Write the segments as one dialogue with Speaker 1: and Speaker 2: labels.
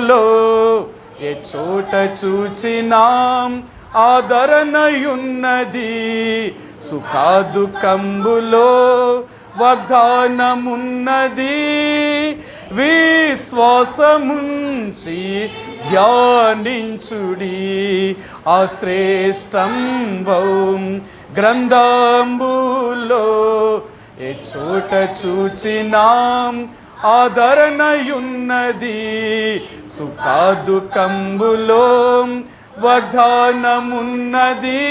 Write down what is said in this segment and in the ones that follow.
Speaker 1: లో ఏ చోట చూచినాం ఆదరణయున్నది, సుఖదుఖంబులో వాగ్దానమున్నది. విశ్వాసముంచి ధ్యానించుడి ఆ శ్రేష్టంబౌ గ్రంథంబులో ఏ చోట చూచినాం ఆదరణయున్నది, సుఖదుఖంబులో వాగ్దానమున్నది.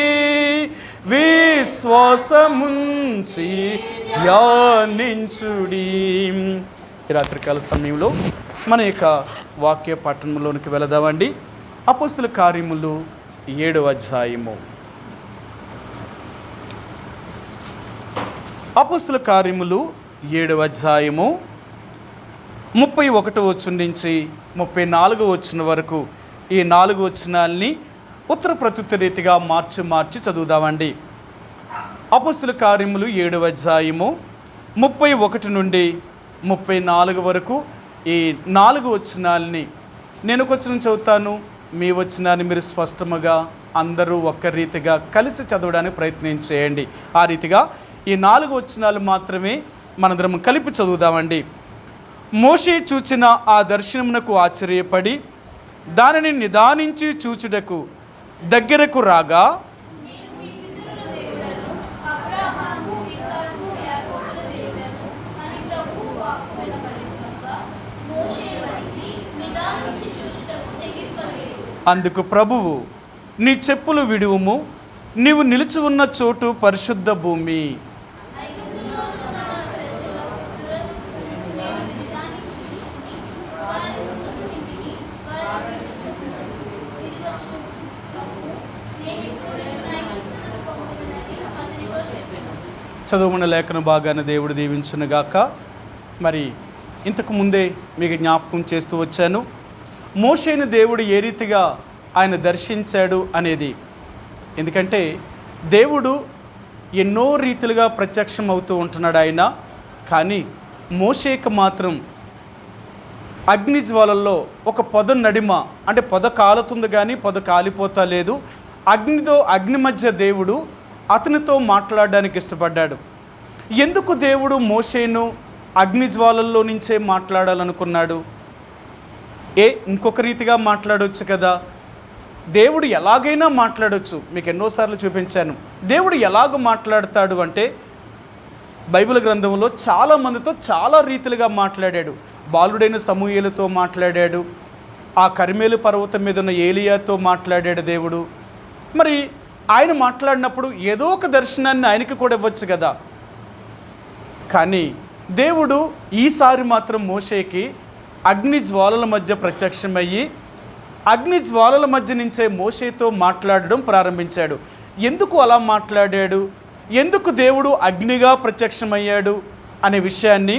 Speaker 1: విశ్వాసముంచి ధ్యానించుడి. ఈ రాత్రికాల సమయంలో మన యొక్క వాక్య పట్టణంలోనికి వెళదామండి. అపోస్తల కార్యములు 7వ అధ్యాయము. అపోస్తల కార్యములు 7వ అధ్యాయము 31వ వచనం నుంచి 34వ వచనం వరకు ఈ 4 వచనాల్ని ఉత్తర ప్రత్యుత్తర రీతిగా మార్చి చదువుదామండి. అపోస్తల కార్యములు 7వ అధ్యాయము 31 నుండి 34 వరకు ఈ 4 వచనాల్ని నేను ఒక వచనం చదువుతాను, మీ వచనాన్ని మీరు స్పష్టముగా అందరూ ఒక్క రీతిగా కలిసి చదవడానికి ప్రయత్నం చేయండి. ఆ రీతిగా ఈ 4 వచనాలు మాత్రమే మనందరం కలిపి చదువుదామండి. మోషే చూచిన ఆ దర్శనమునకు ఆశ్చర్యపడి దానిని నిదానించి చూచుటకు దగ్గరకు రాగా, అందుకు ప్రభువు, నీ చెప్పులు విడువుము, నీవు నిలిచి ఉన్న చోటు పరిశుద్ధ భూమి. చదువుకున్న లేఖన భాగాన్ని దేవుడు దీవించునుగాక. మరి ఇంతకు ముందే మీకు జ్ఞాపకం చేస్తూ వచ్చాను, మోషేని దేవుడు ఏ రీతిగా ఆయన దర్శించాడు అనేది. ఎందుకంటే దేవుడు ఎన్నో రీతిలుగా ప్రత్యక్షం అవుతూ ఉంటున్నాడు ఆయన. కానీ మోషేకి మాత్రం అగ్ని జ్వాలల్లో ఒక పొద నడిమ, అంటే పొద కాలుతుంది కానీ పొద కాలిపోతా లేదు, అగ్ని మధ్య దేవుడు అతనితో మాట్లాడడానికి ఇష్టపడ్డాడు. ఎందుకు దేవుడు మోషేను అగ్ని జ్వాలల్లో నుంచే మాట్లాడాలనుకున్నాడు? ఇంకొక రీతిగా మాట్లాడవచ్చు కదా. దేవుడు ఎలాగైనా మాట్లాడవచ్చు. మీకు ఎన్నోసార్లు చూపించాను. దేవుడు ఎలాగ మాట్లాడతాడు అంటే బైబిల్ గ్రంథంలో చాలామందితో చాలా రీతిలుగా మాట్లాడాడు. బాలుడైన సమూయేలుతో మాట్లాడాడు, ఆ కర్మేలు పర్వతం మీద ఉన్న ఏలియాతో మాట్లాడాడు దేవుడు. మరి ఆయన మాట్లాడినప్పుడు ఏదో ఒక దర్శనాన్ని ఆయనకి కూడా ఇవ్వచ్చు కదా. కానీ దేవుడు ఈసారి మాత్రం మోషేకి అగ్ని జ్వాలల మధ్య ప్రత్యక్షమయ్యి అగ్ని జ్వాలల మధ్య నుంచే మోషేతో మాట్లాడడం ప్రారంభించాడు. ఎందుకు అలా మాట్లాడాడు, ఎందుకు దేవుడు అగ్నిగా ప్రత్యక్షమయ్యాడు అనే విషయాన్ని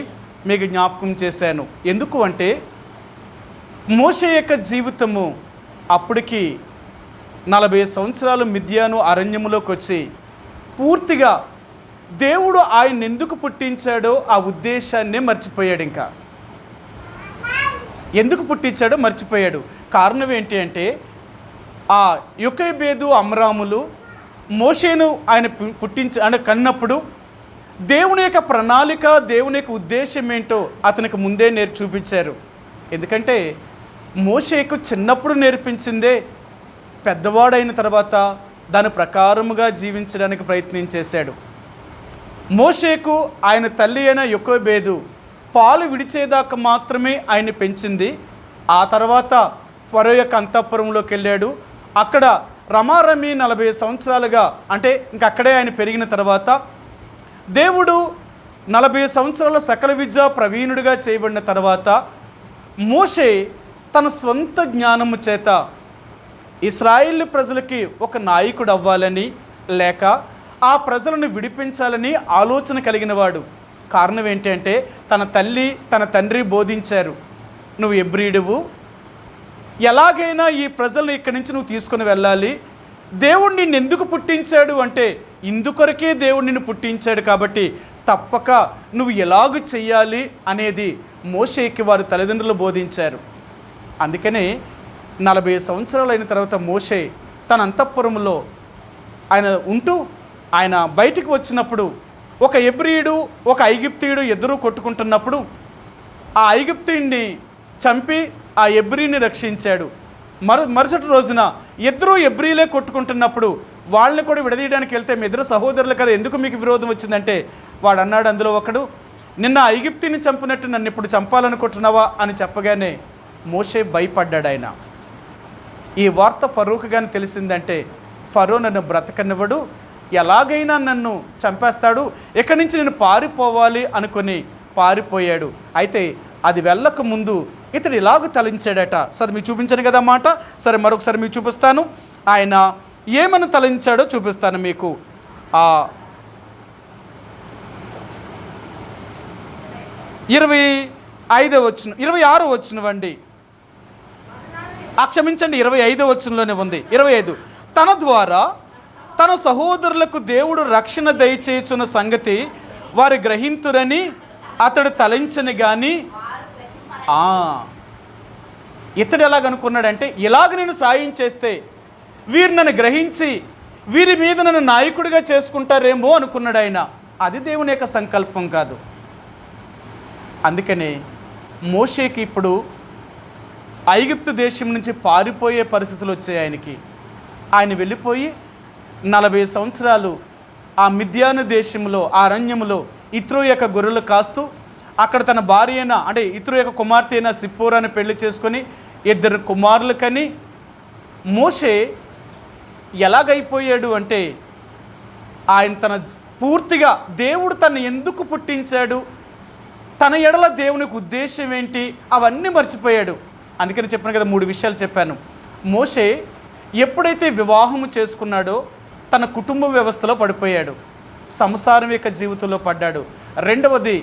Speaker 1: మీకు జ్ఞాపకం చేశాను. ఎందుకు అంటే మోషే యొక్క జీవితము అప్పటికి 40 సంవత్సరాలు మిద్యాను అరణ్యములోకి వచ్చి పూర్తిగా దేవుడు ఆయన ఎందుకు పుట్టించాడో ఆ ఉద్దేశాన్నే మర్చిపోయాడు. ఇంకా ఎందుకు పుట్టించాడో మర్చిపోయాడు. కారణం ఏంటి అంటే ఆ యొకెబేదు అమ్రాములు మోషేను ఆయన కన్నప్పుడు దేవుని యొక్క ప్రణాళిక, దేవుని యొక్క ఉద్దేశం ఏంటో అతనికి ముందే చూపించారు. ఎందుకంటే మోషేకు చిన్నప్పుడు నేర్పించిందే పెద్దవాడైన తర్వాత దాని ప్రకారముగా జీవించడానికి ప్రయత్నం చేశాడు. మోషేకు ఆయన తల్లి అయిన యొకెబేదు పాలు విడిచేదాకా మాత్రమే ఆయన పెంచింది. ఆ తర్వాత ఫరో యొక్క అంతఃపురంలోకి వెళ్ళాడు. అక్కడ రమారమి 40 సంవత్సరాలుగా, అంటే ఇంకక్కడే ఆయన పెరిగిన తర్వాత దేవుడు 40 సంవత్సరాల సకల విద్యా ప్రవీణుడిగా చేయబడిన తర్వాత మోషే తన స్వంత జ్ఞానము చేత ఇశ్రాయేలు ప్రజలకి ఒక నాయకుడు అవ్వాలని, లేక ఆ ప్రజలను విడిపించాలని ఆలోచన కలిగిన వాడు. కారణం ఏంటంటే తన తల్లి తన తండ్రి బోధించారు, నువ్వు ఎబ్రీడువు, ఎలాగైనా ఈ ప్రజలను ఇక్కడి నుంచి నువ్వు తీసుకుని వెళ్ళాలి. దేవుడు నిన్ను ఎందుకు పుట్టించాడు అంటే ఇందుకొరకే దేవుడు నిన్ను పుట్టించాడు కాబట్టి తప్పక నువ్వు ఎలాగ చెయ్యాలి అనేది మోషేకి వారి తల్లిదండ్రులు బోధించారు. అందుకనే 40 సంవత్సరాలు అయిన తర్వాత మోషే తన అంతఃపురంలో ఆయన ఉంటూ ఆయన బయటికి వచ్చినప్పుడు ఒక ఎబ్రీయుడు ఒక ఐగుప్తీయుడు ఇద్దరూ కొట్టుకుంటున్నప్పుడు ఆ ఐగుప్తీయుడిని చంపి ఆ ఎబ్రీని రక్షించాడు. మరుసటి రోజున ఇద్దరూ ఎబ్రీలే కొట్టుకుంటున్నప్పుడు వాళ్ళని కూడా విడదీయడానికి వెళ్తే మీ ఇద్దరు సహోదరులు కదా, ఎందుకు మీకు విరోధం వచ్చిందంటే వాడు అన్నాడు అందులో ఒకడు, నిన్న ఐగుప్తిని చంపినట్టు నన్ను ఇప్పుడు చంపాలనుకుంటున్నావా అని చెప్పగానే మోషే భయపడ్డాడు. ఆయన ఈ వార్త ఫరోకు కానీ తెలిసిందంటే ఫరో నన్ను బ్రతకనివ్వడు, ఎలాగైనా నన్ను చంపేస్తాడు, ఇక్కడి నుంచి నేను పారిపోవాలి అనుకుని పారిపోయాడు. అయితే అది వెళ్ళక ముందు ఇతడు ఇలాగ తలంచాడట. సరే మీకు చూపించాను కదా మాట, సరే మరొకసారి మీకు చూపిస్తాను. ఆయన ఏమని తలంచాడో చూపిస్తాను మీకు. 26వ వచనం 26వ వచనం అండి, క్షమించండి 25వ వచనంలోనే ఉంది. 25 తన ద్వారా తన సహోదరులకు దేవుడు రక్షణ దయచేస్తున్న సంగతి వారు గ్రహింతురని అతడు తలంచని కానీ ఇతడు ఎలాగనుకున్నాడంటే ఇలాగ నేను సాయం చేస్తే వీరు నన్ను గ్రహించి వీరి మీద నన్ను నాయకుడిగా చేసుకుంటారేమో అనుకున్నాడు ఆయన. అది దేవుని యొక్క సంకల్పం కాదు. అందుకనే మోషేకి ఇప్పుడు ఐగుప్తు దేశం నుంచి పారిపోయే పరిస్థితులు వచ్చాయి ఆయనకి. ఆయన వెళ్ళిపోయి 40 సంవత్సరాలు ఆ మిద్యాను దేశంలో ఆ అరణ్యంలో ఇత్రో యొక్క గొర్రెలు కాస్తూ అక్కడ తన భార్య అయిన అంటే ఇత్రో యొక్క కుమార్తె అయిన సిప్పోరాని పెళ్లి చేసుకొని 2 కుమారులు కని మోషే ఎలాగైపోయాడు అంటే ఆయన తన పూర్తిగా దేవుడు తను ఎందుకు పుట్టించాడు, తన ఎడల దేవునికి ఉద్దేశం ఏంటి అవన్నీ మర్చిపోయాడు. అందుకని చెప్పాను కదా 3 విషయాలు చెప్పాను. మోషే ఎప్పుడైతే వివాహము చేసుకున్నాడో తన కుటుంబ వ్యవస్థలో పడిపోయాడు, సంసారం యొక్క జీవితంలో పడ్డాడు. రెండవది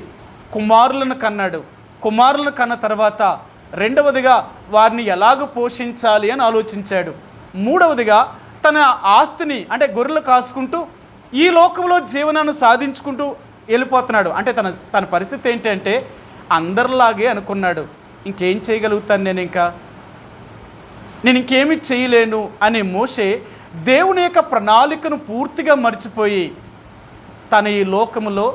Speaker 1: కుమారులను కన్నాడు. కుమారులను కన్న తర్వాత రెండవదిగా వారిని ఎలాగ పోషించాలి అని ఆలోచించాడు. మూడవదిగా తన ఆస్తిని అంటే గొర్రెలు కాసుకుంటూ ఈ లోకంలో జీవనాన్ని సాధించుకుంటూ వెళ్ళిపోతున్నాడు. అంటే తన పరిస్థితి ఏంటంటే అందరిలాగే అనుకున్నాడు, ఇంకేం చేయగలుగుతాను నేను ఇంకేమీ చేయలేను అని మోషే దేవుని యొక్క ప్రణాళికను పూర్తిగా మర్చిపోయి తన ఈ లోకములో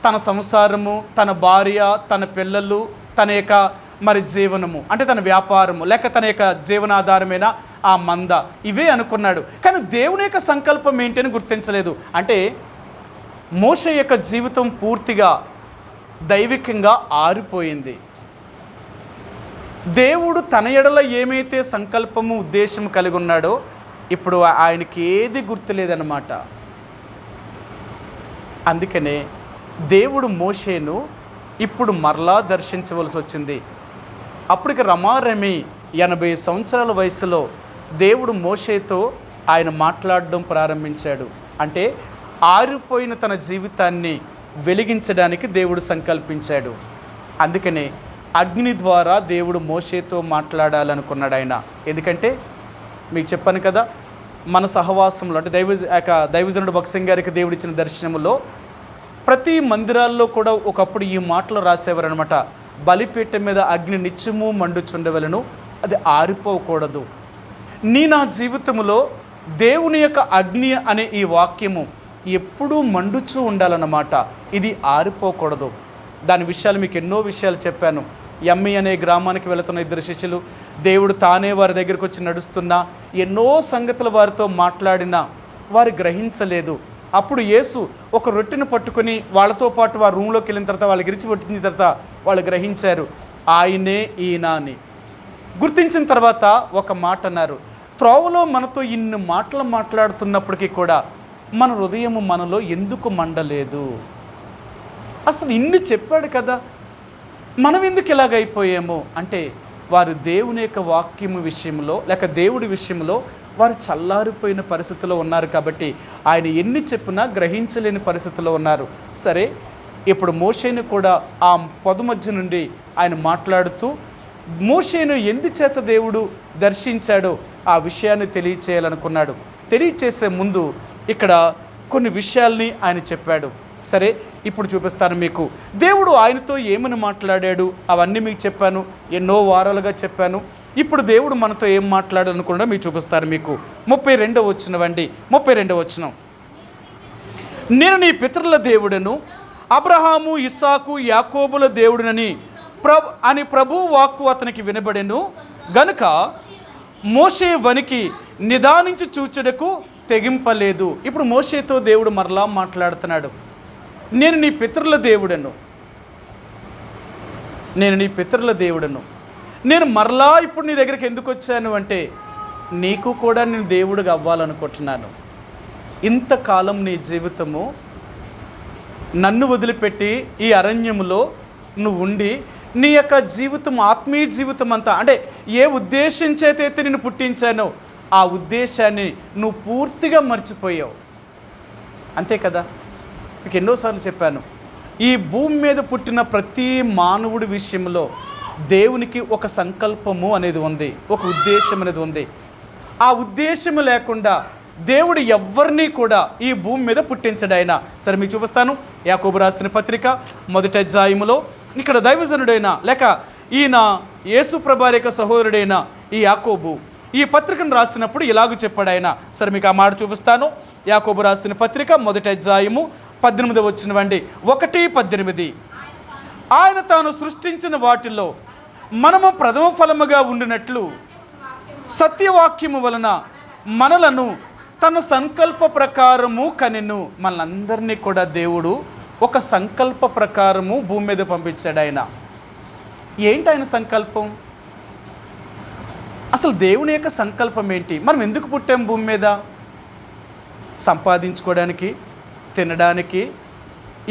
Speaker 1: తన సంసారము, తన భార్య, తన పిల్లలు, తన యొక్క మరి జీవనము అంటే తన వ్యాపారము లేక తన యొక్క జీవనాధారమైన ఆ మంద ఇవే అనుకున్నాడు. కానీ దేవుని యొక్క సంకల్పం ఏంటని గుర్తించలేదు. అంటే మోషే యొక్క జీవితం పూర్తిగా దైవికంగా ఆరిపోయింది. దేవుడు తన ఎడల ఏమైతే సంకల్పము ఉద్దేశం కలిగి ఉన్నాడో ఇప్పుడు ఆయనకి ఏది గుర్తులేదన్నమాట. అందుకనే దేవుడు మోషేను ఇప్పుడు మరలా దర్శించవలసి వచ్చింది. అప్పటికి రమారమి 80 సంవత్సరాల వయసులో దేవుడు మోషేతో ఆయన మాట్లాడడం ప్రారంభించాడు. అంటే ఆరిపోయిన తన జీవితాన్ని వెలిగించడానికి దేవుడు సంకల్పించాడు. అందుకనే అగ్ని ద్వారా దేవుడు మోషేతో మాట్లాడాలనుకున్నాడు ఆయన. ఎందుకంటే మీకు చెప్పాను కదా, మన సహవాసంలో అంటే దైవజనుడు భక్సింగ్ గారికి దేవుడు ఇచ్చిన దర్శనంలో ప్రతి మందిరాల్లో కూడా ఒకప్పుడు ఈ మాటలు రాసేవారనమాట. బలిపీఠం మీద అగ్ని నిత్యము మండుచుండవలను, అది ఆరిపోకూడదు. నా జీవితంలో దేవుని యొక్క అగ్ని అనే ఈ వాక్యము ఎప్పుడూ మండుచూ ఉండాలన్నమాట. ఇది ఆరిపోకూడదు. దాని విషయాలు మీకు ఎన్నో విషయాలు చెప్పాను. ఎమ్మి అనే గ్రామానికి వెళుతున్న 2 శిష్యులు దేవుడు తానే వారి దగ్గరికి వచ్చి నడుస్తున్నా ఎన్నో సంగతులు వారితో మాట్లాడినా వారు గ్రహించలేదు. అప్పుడు యేసు ఒక రొట్టెను పట్టుకొని వాళ్ళతో పాటు వారు రూమ్లోకి వెళ్ళిన తర్వాత వాళ్ళకి ఇరిచి పట్టించిన తర్వాత వాళ్ళు గ్రహించారు ఆయనే ఈయన అని. గుర్తించిన తర్వాత ఒక మాట అన్నారు, త్రోవలో మనతో ఇన్ని మాటలు మాట్లాడుతున్నప్పటికీ కూడా మన హృదయము మనలో ఎందుకు మండలేదు? అసలు ఇన్ని చెప్పాడు కదా, మనం ఎందుకు ఇలాగైపోయాము అంటే వారు దేవుని యొక్క వాక్యము విషయంలో లేక దేవుడి విషయంలో వారు చల్లారిపోయిన పరిస్థితిలో ఉన్నారు. కాబట్టి ఆయన ఎన్ని చెప్పినా గ్రహించలేని పరిస్థితిలో ఉన్నారు. సరే, ఇప్పుడు మోషేను కూడా ఆ పొద మధ్య నుండి ఆయన మాట్లాడుతూ మోషేను ఎందుచేత దేవుడు దర్శించాడో ఆ విషయాన్ని తెలియచేయాలనుకున్నాడు. తెలియచేసే ముందు ఇక్కడ కొన్ని విషయాల్ని ఆయన చెప్పాడు. సరే, ఇప్పుడు చూపిస్తాను మీకు. దేవుడు ఆయనతో ఏమని మాట్లాడాడు అవన్నీ మీకు చెప్పాను, ఎన్నో వారాలుగా చెప్పాను. ఇప్పుడు దేవుడు మనతో ఏం మాట్లాడాడు అనుకుండా మీకు చూపిస్తాను. మీకు 32వ వచనం, 32వ వచనం. నేను నీ పితరుల దేవుడను, అబ్రహాము, ఇస్సాకు, యాకోబుల దేవుడినని ప్రభువు వాక్కు అతనికి వినబడెను గనుక మోషే వనికి నిదానించి చూచుటకు తెగింపలేదు. ఇప్పుడు మోషేతో దేవుడు మరలా మాట్లాడుతున్నాడు. నేను నీ పితరుల దేవుడను, నేను మరలా ఇప్పుడు నీ దగ్గరికి ఎందుకు వచ్చాను అంటే నీకు కూడా నేను దేవుడిగా అవ్వాలనుకుంటున్నాను. ఇంతకాలం నీ జీవితము నన్ను వదిలిపెట్టి ఈ అరణ్యములో నువ్వు ఉండి నీ యొక్క జీవితం, ఆత్మీయ జీవితం అంతా, అంటే ఏ ఉద్దేశం చేతైతే నేను పుట్టించానో ఆ ఉద్దేశాన్ని నువ్వు పూర్తిగా మర్చిపోయావు. అంతే కదా. మీకు ఎన్నోసార్లు చెప్పాను, ఈ భూమి మీద పుట్టిన ప్రతి మానవుడి విషయంలో దేవునికి ఒక సంకల్పము అనేది ఉంది, ఒక ఉద్దేశం అనేది ఉంది. ఆ ఉద్దేశము లేకుండా దేవుడు ఎవరిని కూడా ఈ భూమి మీద పుట్టించడు ఆయన. సరే మీకు చూపిస్తాను. యాకోబు రాసిన పత్రిక 1వ అధ్యాయములో ఇక్కడ దైవజనుడైన లేక ఈయన యేసు ప్రభు యొక్క సహోదరుడైన ఈ యాకోబు ఈ పత్రికను రాసినప్పుడు ఇలాగ చెప్పాడు ఆయన. సరే మీకు ఆ మాట చూపిస్తాను. యాకోబు రాసిన పత్రిక 1వ అధ్యాయము 18వ వచనం, 1:18. ఆయన తాను సృష్టించిన వాటిల్లో మనము ప్రథమ ఫలముగా ఉండినట్లు సత్యవాక్యము వలన మనలను తన సంకల్ప ప్రకారము కనెను. మనందరినీ కూడా దేవుడు ఒక సంకల్ప ప్రకారము భూమి మీద పంపించాడు ఆయన. ఏంటి ఆయన సంకల్పం? అసలు దేవుని యొక్క సంకల్పం ఏంటి? మనం ఎందుకు పుట్టాం భూమి మీద? సంపాదించుకోవడానికి, తినడానికి,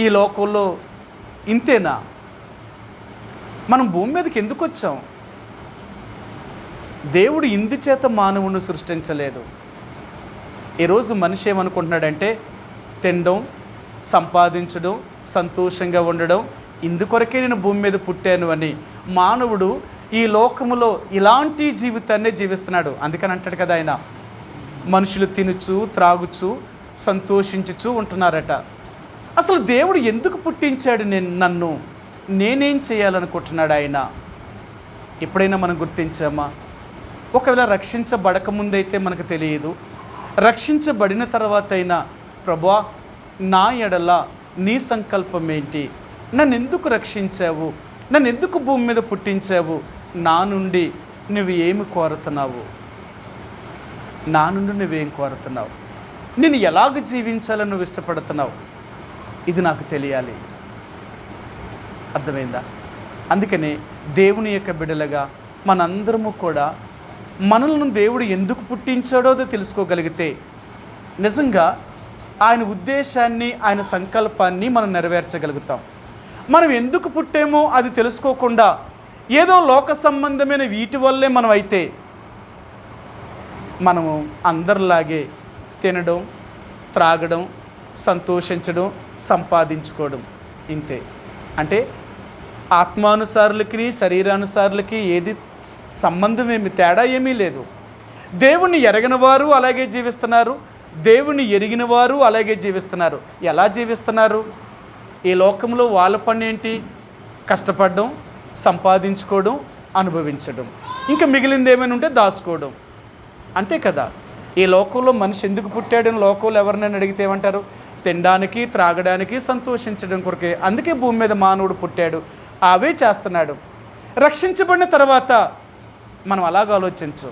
Speaker 1: ఈ లోకంలో ఇంతేనా? మనం భూమి మీదకి ఎందుకు వచ్చాం? దేవుడు ఇందుచేత మానవుని సృష్టించలేదు. ఈరోజు మనిషి ఏమనుకుంటున్నాడంటే తినడం, సంపాదించడం, సంతోషంగా ఉండడం, ఇందుకొరకే నేను భూమి మీద పుట్టాను అని మానవుడు ఈ లోకములో ఇలాంటి జీవితాన్నే జీవిస్తున్నాడు. అందుకని అంటాడు కదా ఆయన, మనుషులు తినుచు త్రాగుచు సంతోషించుచు ఉంటున్నారట. అసలు దేవుడు ఎందుకు పుట్టించాడు నన్ను? నేనేం చేయాలనుకుంటున్నాడు ఆయన? ఎప్పుడైనా మనం గుర్తించామా? ఒకవేళ రక్షించబడక ముందైతే మనకు తెలియదు, రక్షించబడిన తర్వాత అయినా ప్రభువా నా ఎడల నీ సంకల్పం ఏంటి? నన్ను ఎందుకు రక్షించావు? నన్ను ఎందుకు భూమి మీద పుట్టించావు? నా నుండి నువ్వు ఏమి కోరుతున్నావు? నా నుండి నువ్వేం కోరుతున్నావు? నేను ఎలాగ జీవించాలని నువ్వు ఇష్టపడుతున్నావు? ఇది నాకు తెలియాలి. అర్థమైందా? అందుకనే దేవుని యొక్క బిడ్డలుగా మనందరము కూడా మనల్ని దేవుడు ఎందుకు పుట్టించాడో తెలుసుకోగలిగితే నిజంగా ఆయన ఉద్దేశాన్ని, ఆయన సంకల్పాన్ని మనం నెరవేర్చగలుగుతాం. మనం ఎందుకు పుట్టామో అది తెలుసుకోకుండా ఏదో లోక సంబంధమైన వీటి వల్లే మనం అయితే మనము అందరిలాగే తినడం, త్రాగడం, సంతోషించడం, సంపాదించుకోవడం ఇంతే. అంటే ఆత్మానుసారులకి శరీరానుసారులకి ఏది సంబంధం ఏమి, తేడా ఏమీ లేదు. దేవుణ్ణి ఎరగిన వారు అలాగే జీవిస్తున్నారు, దేవుణ్ణి ఎరిగిన వారు అలాగే జీవిస్తున్నారు. ఎలా జీవిస్తున్నారు? ఈ లోకంలో వాళ్ళ పని ఏంటి? కష్టపడడం, సంపాదించుకోవడం, అనుభవించడం, ఇంకా మిగిలింది ఏమైనా ఉంటే దాచుకోవడం, అంతే కదా. ఈ లోకంలో మనిషి ఎందుకు పుట్టాడని లోకంలో ఎవరినైనా అడిగితే ఏమంటారు? తినడానికి, త్రాగడానికి, సంతోషించడం కొరకే. అందుకే భూమి మీద మానవుడు పుట్టాడు, అవే చేస్తున్నాడు. రక్షించబడిన తర్వాత మనం అలాగ ఆలోచించు.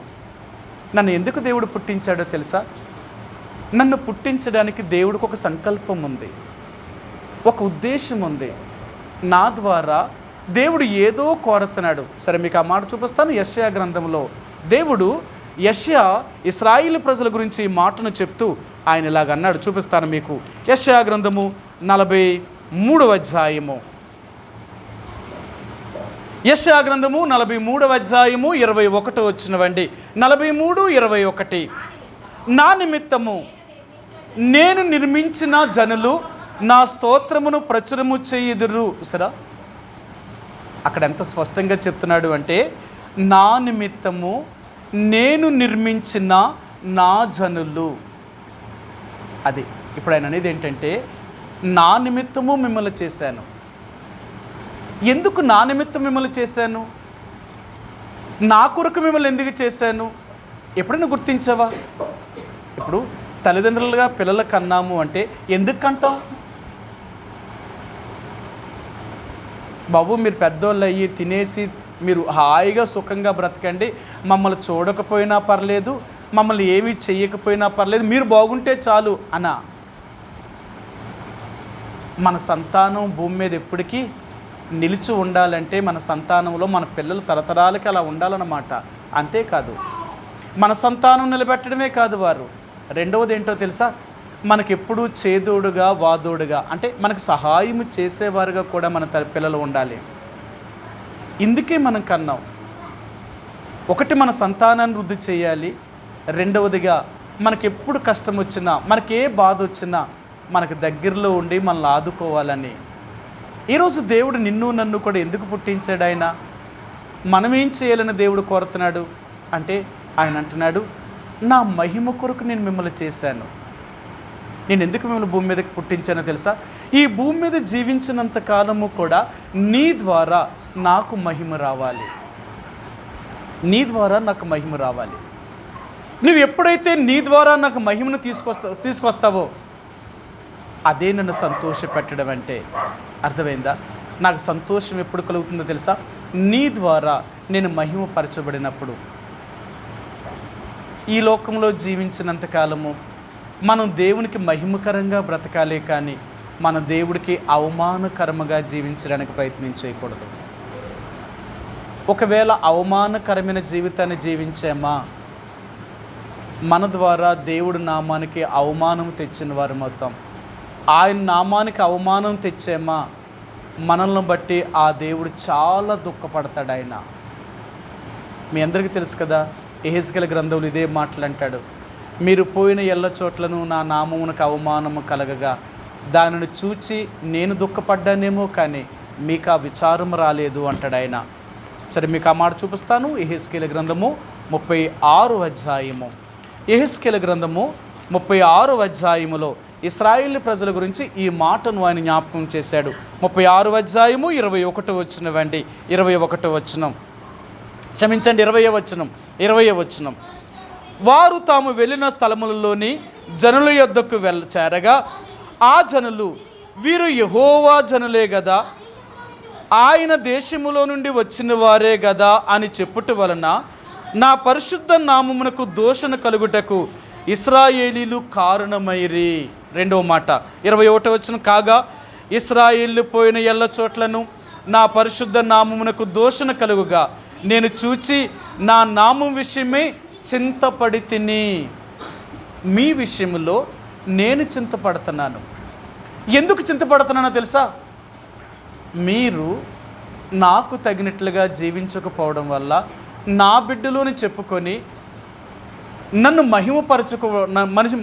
Speaker 1: నన్ను ఎందుకు దేవుడు పుట్టించాడో తెలుసా? నన్ను పుట్టించడానికి దేవుడికి ఒక సంకల్పం ఉంది, ఒక ఉద్దేశం ఉంది. నా ద్వారా దేవుడు ఏదో కోరుతున్నాడు. సరే మీకు ఆ మాట చూపిస్తాను. యెషయా గ్రంథంలో దేవుడు ఇశ్రాయేలు ప్రజల గురించి ఈ మాటను చెప్తూ ఆయన ఇలాగ అన్నాడు. చూపిస్తాను మీకు. యెషయా గ్రంథము 43వ అధ్యాయము, యెషయా గ్రంథము 43వ అధ్యాయము 21వ వచనం, 43:21. నా నిమిత్తము నేను నిర్మించిన జనులు నా స్తోత్రమును ప్రచురము చేయుదురు. సరా, అక్కడ ఎంత స్పష్టంగా చెప్తున్నాడు అంటే నా నిమిత్తము నేను నిర్మించిన నా జనులు. అది ఇప్పుడు ఆయన అనేది ఏంటంటే నా నిమిత్తము మిమ్మల్ని చేశాను. ఎందుకు నా నిమిత్తం మిమ్మల్ని చేశాను? నా కొరకు మిమ్మల్ని ఎందుకు చేశాను? ఎప్పుడైనా గుర్తించావా? ఇప్పుడు తల్లిదండ్రులుగా పిల్లలు కన్నాము అంటే ఎందుకు కంటాం? బాబు మీరు పెద్దోళ్ళు అయ్యి తినేసి మీరు హాయిగా సుఖంగా బ్రతకండి, మమ్మల్ని చూడకపోయినా పర్లేదు, మమ్మల్ని ఏమీ చెయ్యకపోయినా పర్లేదు, మీరు బాగుంటే చాలు అనా? మన సంతానం భూమి మీద ఎప్పటికీ నిలిచి ఉండాలంటే మన సంతానంలో మన పిల్లలు తరతరాలకి అలా ఉండాలన్నమాట. అంతేకాదు మన సంతానం నిలబెట్టడమే కాదు వారు, రెండవది ఏంటో తెలుసా, మనకెప్పుడు చేదోడుగా వాదోడుగా అంటే మనకు సహాయం చేసేవారుగా కూడా మన పిల్లలు ఉండాలి. ఇందుకే మనం కన్నాం. ఒకటి మన సంతానాన్ని వృద్ధి చేయాలి, రెండవదిగా మనకెప్పుడు కష్టం వచ్చినా మనకే బాధ వచ్చినా మనకు దగ్గరలో ఉండి మనల్ని ఆదుకోవాలని. ఈరోజు దేవుడు నిన్ను నన్ను కూడా ఎందుకు పుట్టించాడు? ఆయన మనమేం చేయాలని దేవుడు కోరుతున్నాడు అంటే ఆయన అంటున్నాడు, నా మహిమ కొరకు నేను మిమ్మల్ని చేశాను. నేను ఎందుకు మిమ్మల్ని భూమి మీదకి పుట్టించానో తెలుసా? ఈ భూమి మీద జీవించినంత కాలము కూడా నీ ద్వారా నాకు మహిమ రావాలి, నీ ద్వారా నాకు మహిమ రావాలి. నువ్వు ఎప్పుడైతే నీ ద్వారా నాకు మహిమను తీసుకొస్తావో అదే నన్ను సంతోషపెట్టడం అంటే. అర్థమైందా? నాకు సంతోషం ఎప్పుడు కలుగుతుందో తెలుసా? నీ ద్వారా నేను మహిమపరచబడినప్పుడు. ఈ లోకంలో జీవించినంత కాలము మనం దేవునికి మహిమకరంగా బ్రతకాలే కానీ మన దేవుడికి అవమానకరముగా జీవించడానికి ప్రయత్నం చేయకూడదు. ఒకవేళ అవమానకరమైన జీవితాన్ని జీవించామా, మన ద్వారా దేవుడి నామానికి అవమానం తెచ్చిన వారు మొత్తం. ఆయన నామానికి అవమానం తెచ్చామా, మనల్ని బట్టి ఆ దేవుడు చాలా దుఃఖపడతాడు. ఆయన మీ అందరికీ తెలుసు కదా, యెహెజ్కేలు గ్రంథంలో ఇదే మాటలు అంటాడు, మీరు పోయిన ఎల్ల చోట్లను నా నామమునకు అవమానము కలగగా దానిని చూచి నేను దుఃఖపడ్డానేమో కానీ మీకు ఆ విచారం రాలేదు అంటాడు ఆయన. సరే, మీకు ఆ మాట చూపిస్తాను. యెహెజ్కేలు గ్రంథము 36వ అధ్యాయము. యెహెజ్కేలు గ్రంథము 36వ అధ్యాయములో ఇశ్రాయేలు ప్రజల గురించి ఈ మాటను ఆయన జ్ఞాపకం చేశాడు. 36వ అధ్యాయము 21వ వచనం అండి. 21వ వచనం, క్షమించండి, 20వ వచనం. వారు తాము వెళ్ళిన స్థలములలోని జనుల యొద్దకు చేరగా ఆ జనులు, వీరు యెహోవా జనులే గదా, ఆయన దేశములో నుండి వచ్చిన వారే గదా అని చెప్పుట వలన నా పరిశుద్ధ నామమునకు దూషణ కలుగుటకు ఇశ్రాయేలీలు కారణమైరి. రెండవ మాట 21వ వచనం, కాగా ఇశ్రాయేలు పోయిన ఎల్ల చోట్లను నా పరిశుద్ధ నామమునకు దూషణ కలుగుగా నేను చూచి నా నామం విషయమే చింతపడి తిని. మీ విషయంలో నేను చింతపడుతున్నాను. ఎందుకు చింతపడుతున్నానో తెలుసా? మీరు నాకు తగినట్లుగా జీవించకపోవడం వల్ల, నా బిడ్డలోని చెప్పుకొని నన్ను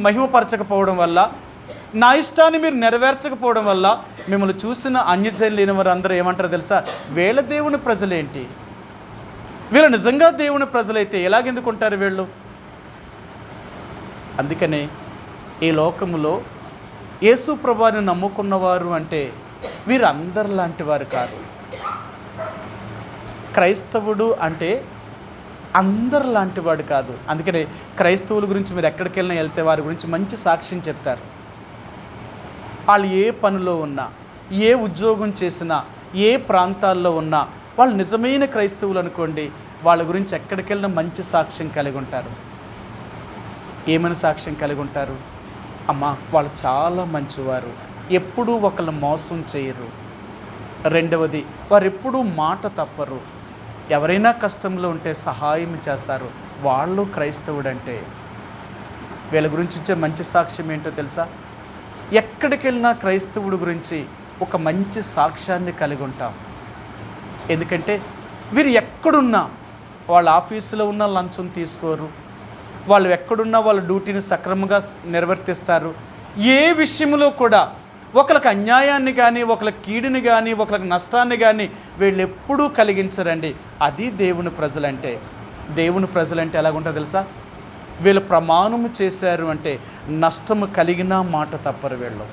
Speaker 1: మహిమపరచకపోవడం వల్ల, నా ఇష్టాన్ని మీరు నెరవేర్చకపోవడం వల్ల మిమ్మల్ని చూసిన అన్యజనులు లేని వారు అందరూ ఏమంటారో తెలుసా? వీళ్ళ దేవుని ప్రజలేంటి, వీళ్ళు నిజంగా దేవుని ప్రజలైతే ఎలాగెందుకు ఉంటారు వీళ్ళు? అందుకనే ఈ లోకములో యేసు ప్రభువుని నమ్ముకున్నవారు అంటే వీరు అందరిలాంటి వారు కాదు. క్రైస్తవుడు అంటే అందరిలాంటి వాడు కాదు. అందుకనే క్రైస్తవుల గురించి మీరు ఎక్కడికి వెళ్ళినా వెళ్తే వారి గురించి మంచి సాక్ష్యం చెప్తారు. వాళ్ళు ఏ పనిలో ఉన్నా, ఏ ఉద్యోగం చేసినా, ఏ ప్రాంతాల్లో ఉన్నా వాళ్ళు నిజమైన క్రైస్తవులు అనుకోండి, వాళ్ళ గురించి ఎక్కడికి వెళ్ళినా మంచి సాక్ష్యం కలిగి ఉంటారు. ఏమైనా సాక్ష్యం కలిగి ఉంటారు? అమ్మా, వాళ్ళు చాలా మంచివారు, ఎప్పుడూ ఒకళ్ళు మోసం చేయరు. రెండవది, వారు ఎప్పుడూ మాట తప్పరు, ఎవరైనా కష్టంలో ఉంటే సహాయం చేస్తారు. వాళ్ళు క్రైస్తవుడంటే. వీళ్ళ గురించి ఇచ్చే మంచి సాక్ష్యం ఏంటో తెలుసా? ఎక్కడికి వెళ్ళినా క్రైస్తవుడు గురించి ఒక మంచి సాక్ష్యాన్ని కలిగి ఉంటాం. ఎందుకంటే వీరు ఎక్కడున్నా, వాళ్ళ ఆఫీసులో ఉన్న లంచం తీసుకోరు, వాళ్ళు ఎక్కడున్నా వాళ్ళ డ్యూటీని సక్రమంగా నిర్వర్తిస్తారు. ఏ విషయంలో కూడా ఒకరికి అన్యాయాన్ని కానీ, ఒకరికి కీడుని కానీ, ఒకరికి నష్టాన్ని కానీ వీళ్ళు ఎప్పుడూ కలిగించరండి. అది దేవుని ప్రజలంటే. దేవుని ప్రజలంటే ఎలాగుంటుందో తెలుసా? వీళ్ళు ప్రమాణము చేశారు అంటే నష్టము కలిగిన మాట తప్పరు వీళ్ళు.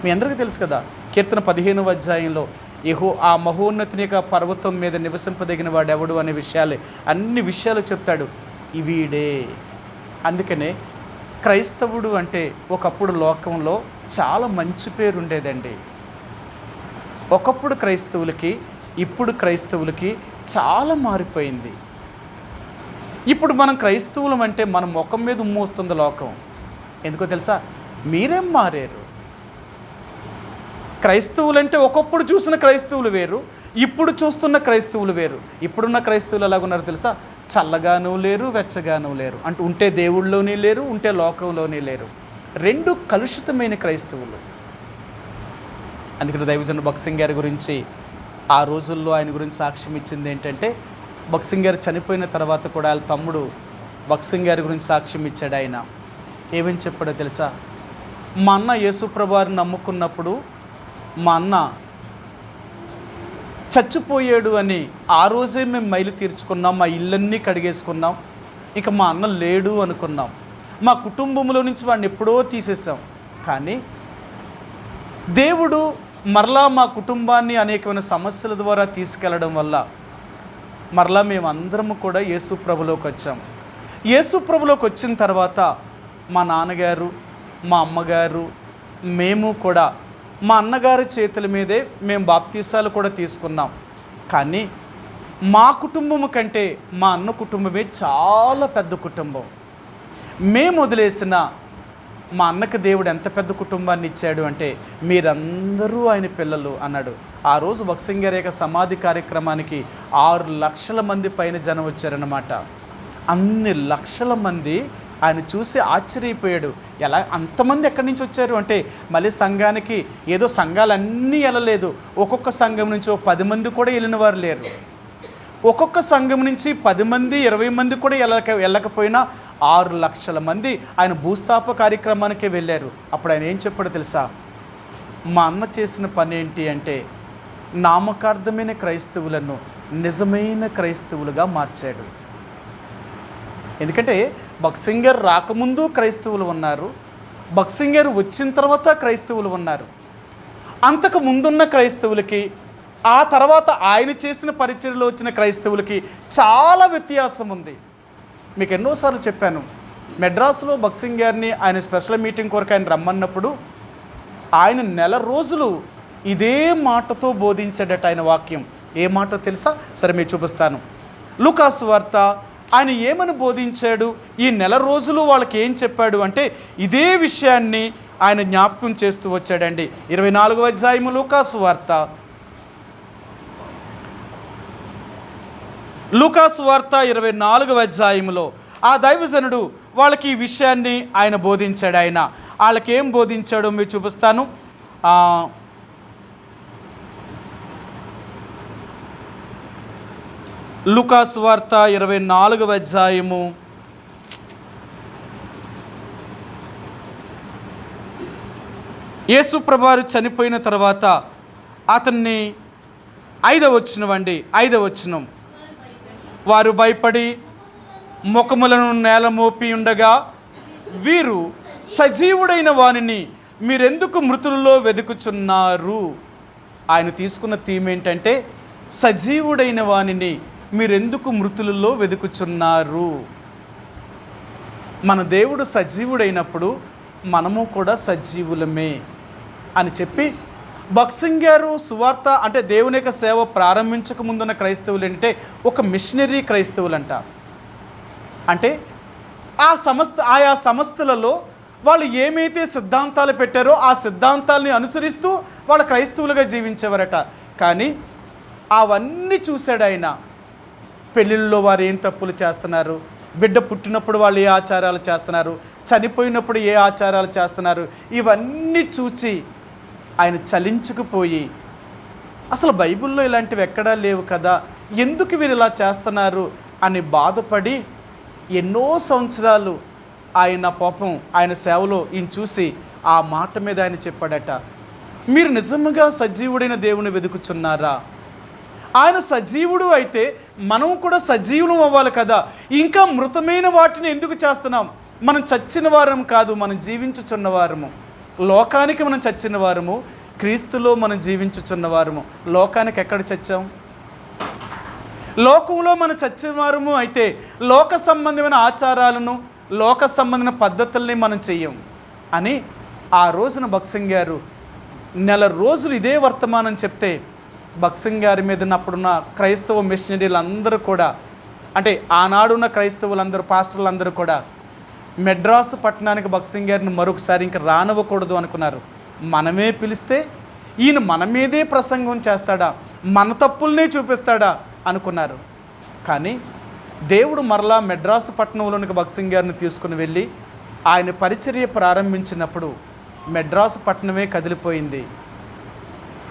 Speaker 1: మీ అందరికీ తెలుసు కదా, కీర్తన 15వ అధ్యాయంలో ఆ మహోన్నతిని యొక్క పర్వతం మీద నివసింపదగిన వాడు ఎవడు అనే విషయాలే, అన్ని విషయాలు చెప్తాడు. వీడే. అందుకనే క్రైస్తవుడు అంటే ఒకప్పుడు లోకంలో చాలా మంచి పేరు ఉండేదండి. ఒకప్పుడు క్రైస్తవులకి ఇప్పుడు క్రైస్తవులకి చాలా మారిపోయింది. ఇప్పుడు మనం క్రైస్తవులం అంటే మన ముఖం మీద ఉమ్మోస్తుంది లోకం. ఎందుకో తెలుసా? మీరేం మారారు. క్రైస్తవులంటే ఒకప్పుడు చూసిన క్రైస్తవులు వేరు, ఇప్పుడు చూస్తున్న క్రైస్తవులు వేరు. ఇప్పుడున్న క్రైస్తవులు ఎలాగున్నారో తెలుసా? చల్లగానూ లేరు, వెచ్చగానూ లేరు. అంటే ఉంటే దేవుళ్ళలోనే లేరు, ఉంటే లోకంలోనే లేరు. రెండు కలుషితమైన క్రైస్తవులు. అందుకని దైవజనుడు భగత్ సింగ్ గారి గురించి ఆ రోజుల్లో ఆయన గురించి సాక్ష్యం ఇచ్చింది ఏంటంటే, భగత్ సింగ్ గారు చనిపోయిన తర్వాత కూడా వాళ్ళ తమ్ముడు భగత్ సింగ్ గారి గురించి సాక్ష్యం ఇచ్చాడు. ఆయన ఏమని చెప్పాడో తెలుసా? మా అన్న యేసుప్రభువారిని నమ్ముకున్నప్పుడు మా అన్న చచ్చిపోయాడు అని ఆ రోజే మేము మైలు తీర్చుకున్నాం, మా ఇళ్ళన్నీ కడిగేసుకున్నాం, ఇక మా అన్న లేడు అనుకున్నాం. మా కుటుంబంలో నుంచి వాడిని ఎప్పుడో తీసేసాం. కానీ దేవుడు మరలా మా కుటుంబాన్ని అనేకమైన సమస్యల ద్వారా తీసుకెళ్ళడం వల్ల మరలా మేమందరము కూడా యేసు ప్రభులోకి వచ్చాం. యేసు ప్రభులోకి వచ్చిన తర్వాత మా నాన్నగారు, మా అమ్మగారు, మేము కూడా మా అన్నగారి చేతుల మీదే మేము బాప్తీసాలు కూడా తీసుకున్నాం. కానీ మా కుటుంబం కంటే మా అన్న కుటుంబమే చాలా పెద్ద కుటుంబం. మేము వదిలేసిన మా అన్నకు దేవుడు ఎంత పెద్ద కుటుంబాన్ని ఇచ్చాడు అంటే, మీరందరూ ఆయన పిల్లలు అన్నాడు. ఆ రోజు భగత్ సింగ్ గారి యొక్క సమాధి కార్యక్రమానికి 6 లక్షల మంది పైన జనం వచ్చారన్నమాట. అన్ని లక్షల మంది ఆయన చూసి ఆశ్చర్యపోయాడు. ఎలా అంతమంది ఎక్కడి నుంచి వచ్చారు అంటే, మళ్ళీ సంఘానికి ఏదో సంఘాలన్నీ వెళ్ళలేదు. ఒక్కొక్క సంఘం నుంచి 10 మంది కూడా వెళ్ళిన వారు లేరు. ఒక్కొక్క సంఘం నుంచి 10 మంది 20 మంది కూడా వెళ్ళకపోయినా 6 లక్షల మంది ఆయన భూస్థాప కార్యక్రమానికే వెళ్ళారు. అప్పుడు ఆయన ఏం చెప్పాడో తెలుసా? మా అన్న చేసిన పని ఏంటి అంటే, నామకార్థమైన క్రైస్తవులను నిజమైన క్రైస్తవులుగా మార్చాడు. ఎందుకంటే భగత్ సింగ్ గారు రాకముందు క్రైస్తవులు ఉన్నారు, భగత్ సింగ్ గారు వచ్చిన తర్వాత క్రైస్తవులు ఉన్నారు. అంతకు ముందున్న క్రైస్తవులకి ఆ తర్వాత ఆయన చేసిన పరిచర్యలో వచ్చిన క్రైస్తవులకి చాలా వ్యత్యాసం ఉంది. మీకు ఎన్నోసార్లు చెప్పాను, మెడ్రాస్లో భగత్ సింగ్ గారిని ఆయన స్పెషల్ మీటింగ్ కొరకు ఆయన రమ్మన్నప్పుడు ఆయన 1 నెల రోజులు ఇదే మాటతో బోధించాడట. ఆయన వాక్యం ఏ మాటో తెలుసా? సరే మీకు చూపిస్తాను. లూకా సువార్త ఆయన ఏమని బోధించాడు, ఈ 1 నెల రోజులు వాళ్ళకి ఏం చెప్పాడు అంటే ఇదే విషయాన్ని ఆయన జ్ఞాపకం చేస్తూ వచ్చాడండి. 24వ అధ్యాయము లూకా సువార్త, లూకా సువార్త 24వ అధ్యాయంలో ఆ దైవజనుడు వాళ్ళకి ఈ విషయాన్ని ఆయన బోధించాడు. ఆయన వాళ్ళకి ఏం బోధించాడో మీరు చూపిస్తాను. లూకా సువార్త 24వ అధ్యాయము యేసు ప్రభువారు చనిపోయిన తర్వాత అతన్ని 5వ వచనం, వారు భయపడి ముఖములను నేల మోపి ఉండగా వీరు సజీవుడైన వానిని మీరెందుకు మృతులలో వెతుకుచున్నారు? ఆయన తీసుకున్న థీమ్ ఏంటంటే, సజీవుడైన వానిని మీరెందుకు మృతులలో వెతుకుచున్నారు? మన దేవుడు సజీవుడైనప్పుడు మనము కూడా సజీవులమే అని చెప్పి, భగత్ సింగ్ గారు సువార్త అంటే దేవుని యొక్క సేవ ప్రారంభించక ముందున్న క్రైస్తవులు అంటే ఒక మిషనరీ క్రైస్తవులంట. అంటే ఆయా సంస్థలలో వాళ్ళు ఏమైతే సిద్ధాంతాలు పెట్టారో ఆ సిద్ధాంతాలని అనుసరిస్తూ వాళ్ళ క్రైస్తవులుగా జీవించేవారట. కానీ అవన్నీ చూశాడు ఆయన. పెళ్ళిళ్ళలో వారు ఏం తప్పులు చేస్తున్నారు, బిడ్డ పుట్టినప్పుడు వాళ్ళు ఏ ఆచారాలు చేస్తున్నారు, చనిపోయినప్పుడు ఏ ఆచారాలు చేస్తున్నారు, ఇవన్నీ చూచి ఆయన చలించుకుపోయి, అసలు బైబిల్లో ఇలాంటివి ఎక్కడా లేవు కదా, ఎందుకు వీరు ఇలా చేస్తున్నారు అని బాధపడి ఎన్నో సంవత్సరాలు ఆయన పాపం ఆయన సేవలో ఈయన చూసి ఆ మాట మీద ఆయన చెప్పాడట, మీరు నిజంగా సజీవుడైన దేవుని వెతుకుచున్నారా? ఆయన సజీవుడు అయితే మనం కూడా సజీవులం అవ్వాలి కదా. ఇంకా మృతమైన వాటిని ఎందుకు చేస్తున్నాం? మనం చచ్చిన వారం కాదు, మనం జీవించుచున్న వారము. లోకానికి మనం చచ్చిన వారము, క్రీస్తులో మనం జీవించుచున్న వారము. లోకానికి ఎక్కడ చచ్చాం? లోకంలో మనం చచ్చిన వారము అయితే లోక సంబంధమైన ఆచారాలను, లోక సంబంధమైన పద్ధతుల్ని మనం చెయ్యం అని ఆ రోజున భక్సింగ్ గారు నెల రోజులు ఇదే వర్తమానం చెప్తే భక్సింగ్ గారి మీద అప్పుడున్న క్రైస్తవ మిషనరీలు అందరూ కూడా, అంటే ఆనాడున్న క్రైస్తవులందరూ, పాస్టర్లందరూ కూడా మెడ్రాసు పట్టణానికి భక్సింగ్ గారిని మరొకసారి ఇంకా రానివ్వకూడదు అనుకున్నారు. మనమే పిలిస్తే ఈయన మన మీదే ప్రసంగం చేస్తాడా, మన తప్పుల్నే చూపిస్తాడా అనుకున్నారు. కానీ దేవుడు మరలా మెడ్రాసు పట్టణంలోనికి భక్సింగ్ గారిని తీసుకుని వెళ్ళి ఆయన పరిచర్య ప్రారంభించినప్పుడు మెడ్రాసు పట్టణమే కదిలిపోయింది.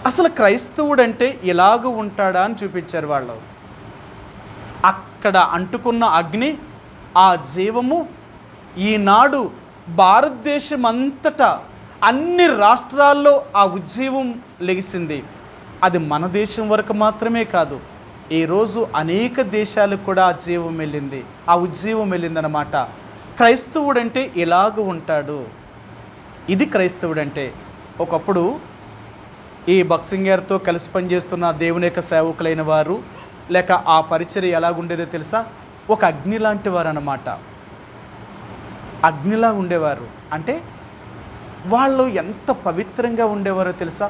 Speaker 1: అసలు క్రైస్తవుడంటే ఇలాగ ఉంటాడా అని చూపించారు వాళ్ళు. అక్కడ అంటుకున్న అగ్ని, ఆ జీవము ఈనాడు భారతదేశం అంతటా అన్ని రాష్ట్రాల్లో ఆ ఉజ్జీవం లెగిసింది. అది మన దేశం వరకు మాత్రమే కాదు, ఈరోజు అనేక దేశాలకు కూడా ఆ జీవం వెళ్ళింది, ఆ ఉజ్జీవం వెళ్ళిందనమాట. క్రైస్తవుడంటే ఇలాగ ఉంటాడు. ఇది క్రైస్తవుడంటే. ఒకప్పుడు ఈ భక్సింగ్ గారితో కలిసి పనిచేస్తున్న దేవుని యొక్క సేవకులైన వారు, లేక ఆ పరిచర్య ఎలాగుండేదో తెలుసా? ఒక అగ్ని లాంటి వారు అన్నమాట. అగ్నిలా ఉండేవారు. అంటే వాళ్ళు ఎంత పవిత్రంగా ఉండేవారో తెలుసా?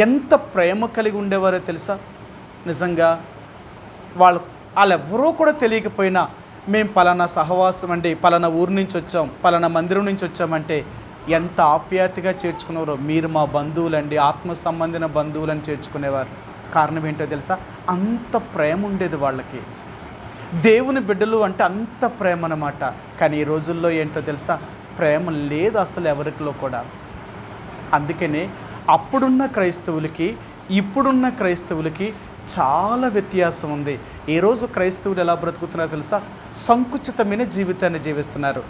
Speaker 1: ఎంత ప్రేమ కలిగి ఉండేవారో తెలుసా? నిజంగా వాళ్ళెవ్వరూ కూడా తెలియకపోయినా మేము పలానా సహవాసం అండి, పలానా ఊరు నుంచి వచ్చాం, పలానా మందిరం నుంచి వచ్చామంటే ఎంత ఆప్యాయతగా చేర్చుకునేవారో. మీరు మా బంధువులండి, ఆత్మ సంబంధిన బంధువులని చేర్చుకునేవారు. కారణం ఏంటో తెలుసా? అంత ప్రేమ ఉండేది వాళ్ళకి. దేవుని బిడ్డలు అంటే అంత ప్రేమ అన్నమాట. కానీ ఈ రోజుల్లో ఏంటో తెలుసా? ప్రేమ లేదు అసలు ఎవరికిలో కూడా. అందుకనే అప్పుడున్న క్రైస్తవులకి ఇప్పుడున్న క్రైస్తవులకి చాలా వ్యత్యాసం ఉంది. ఈరోజు క్రైస్తవులు ఎలా బ్రతుకుతున్నారో తెలుసా? సంకుచితమైన జీవితాన్ని జీవిస్తున్నారు.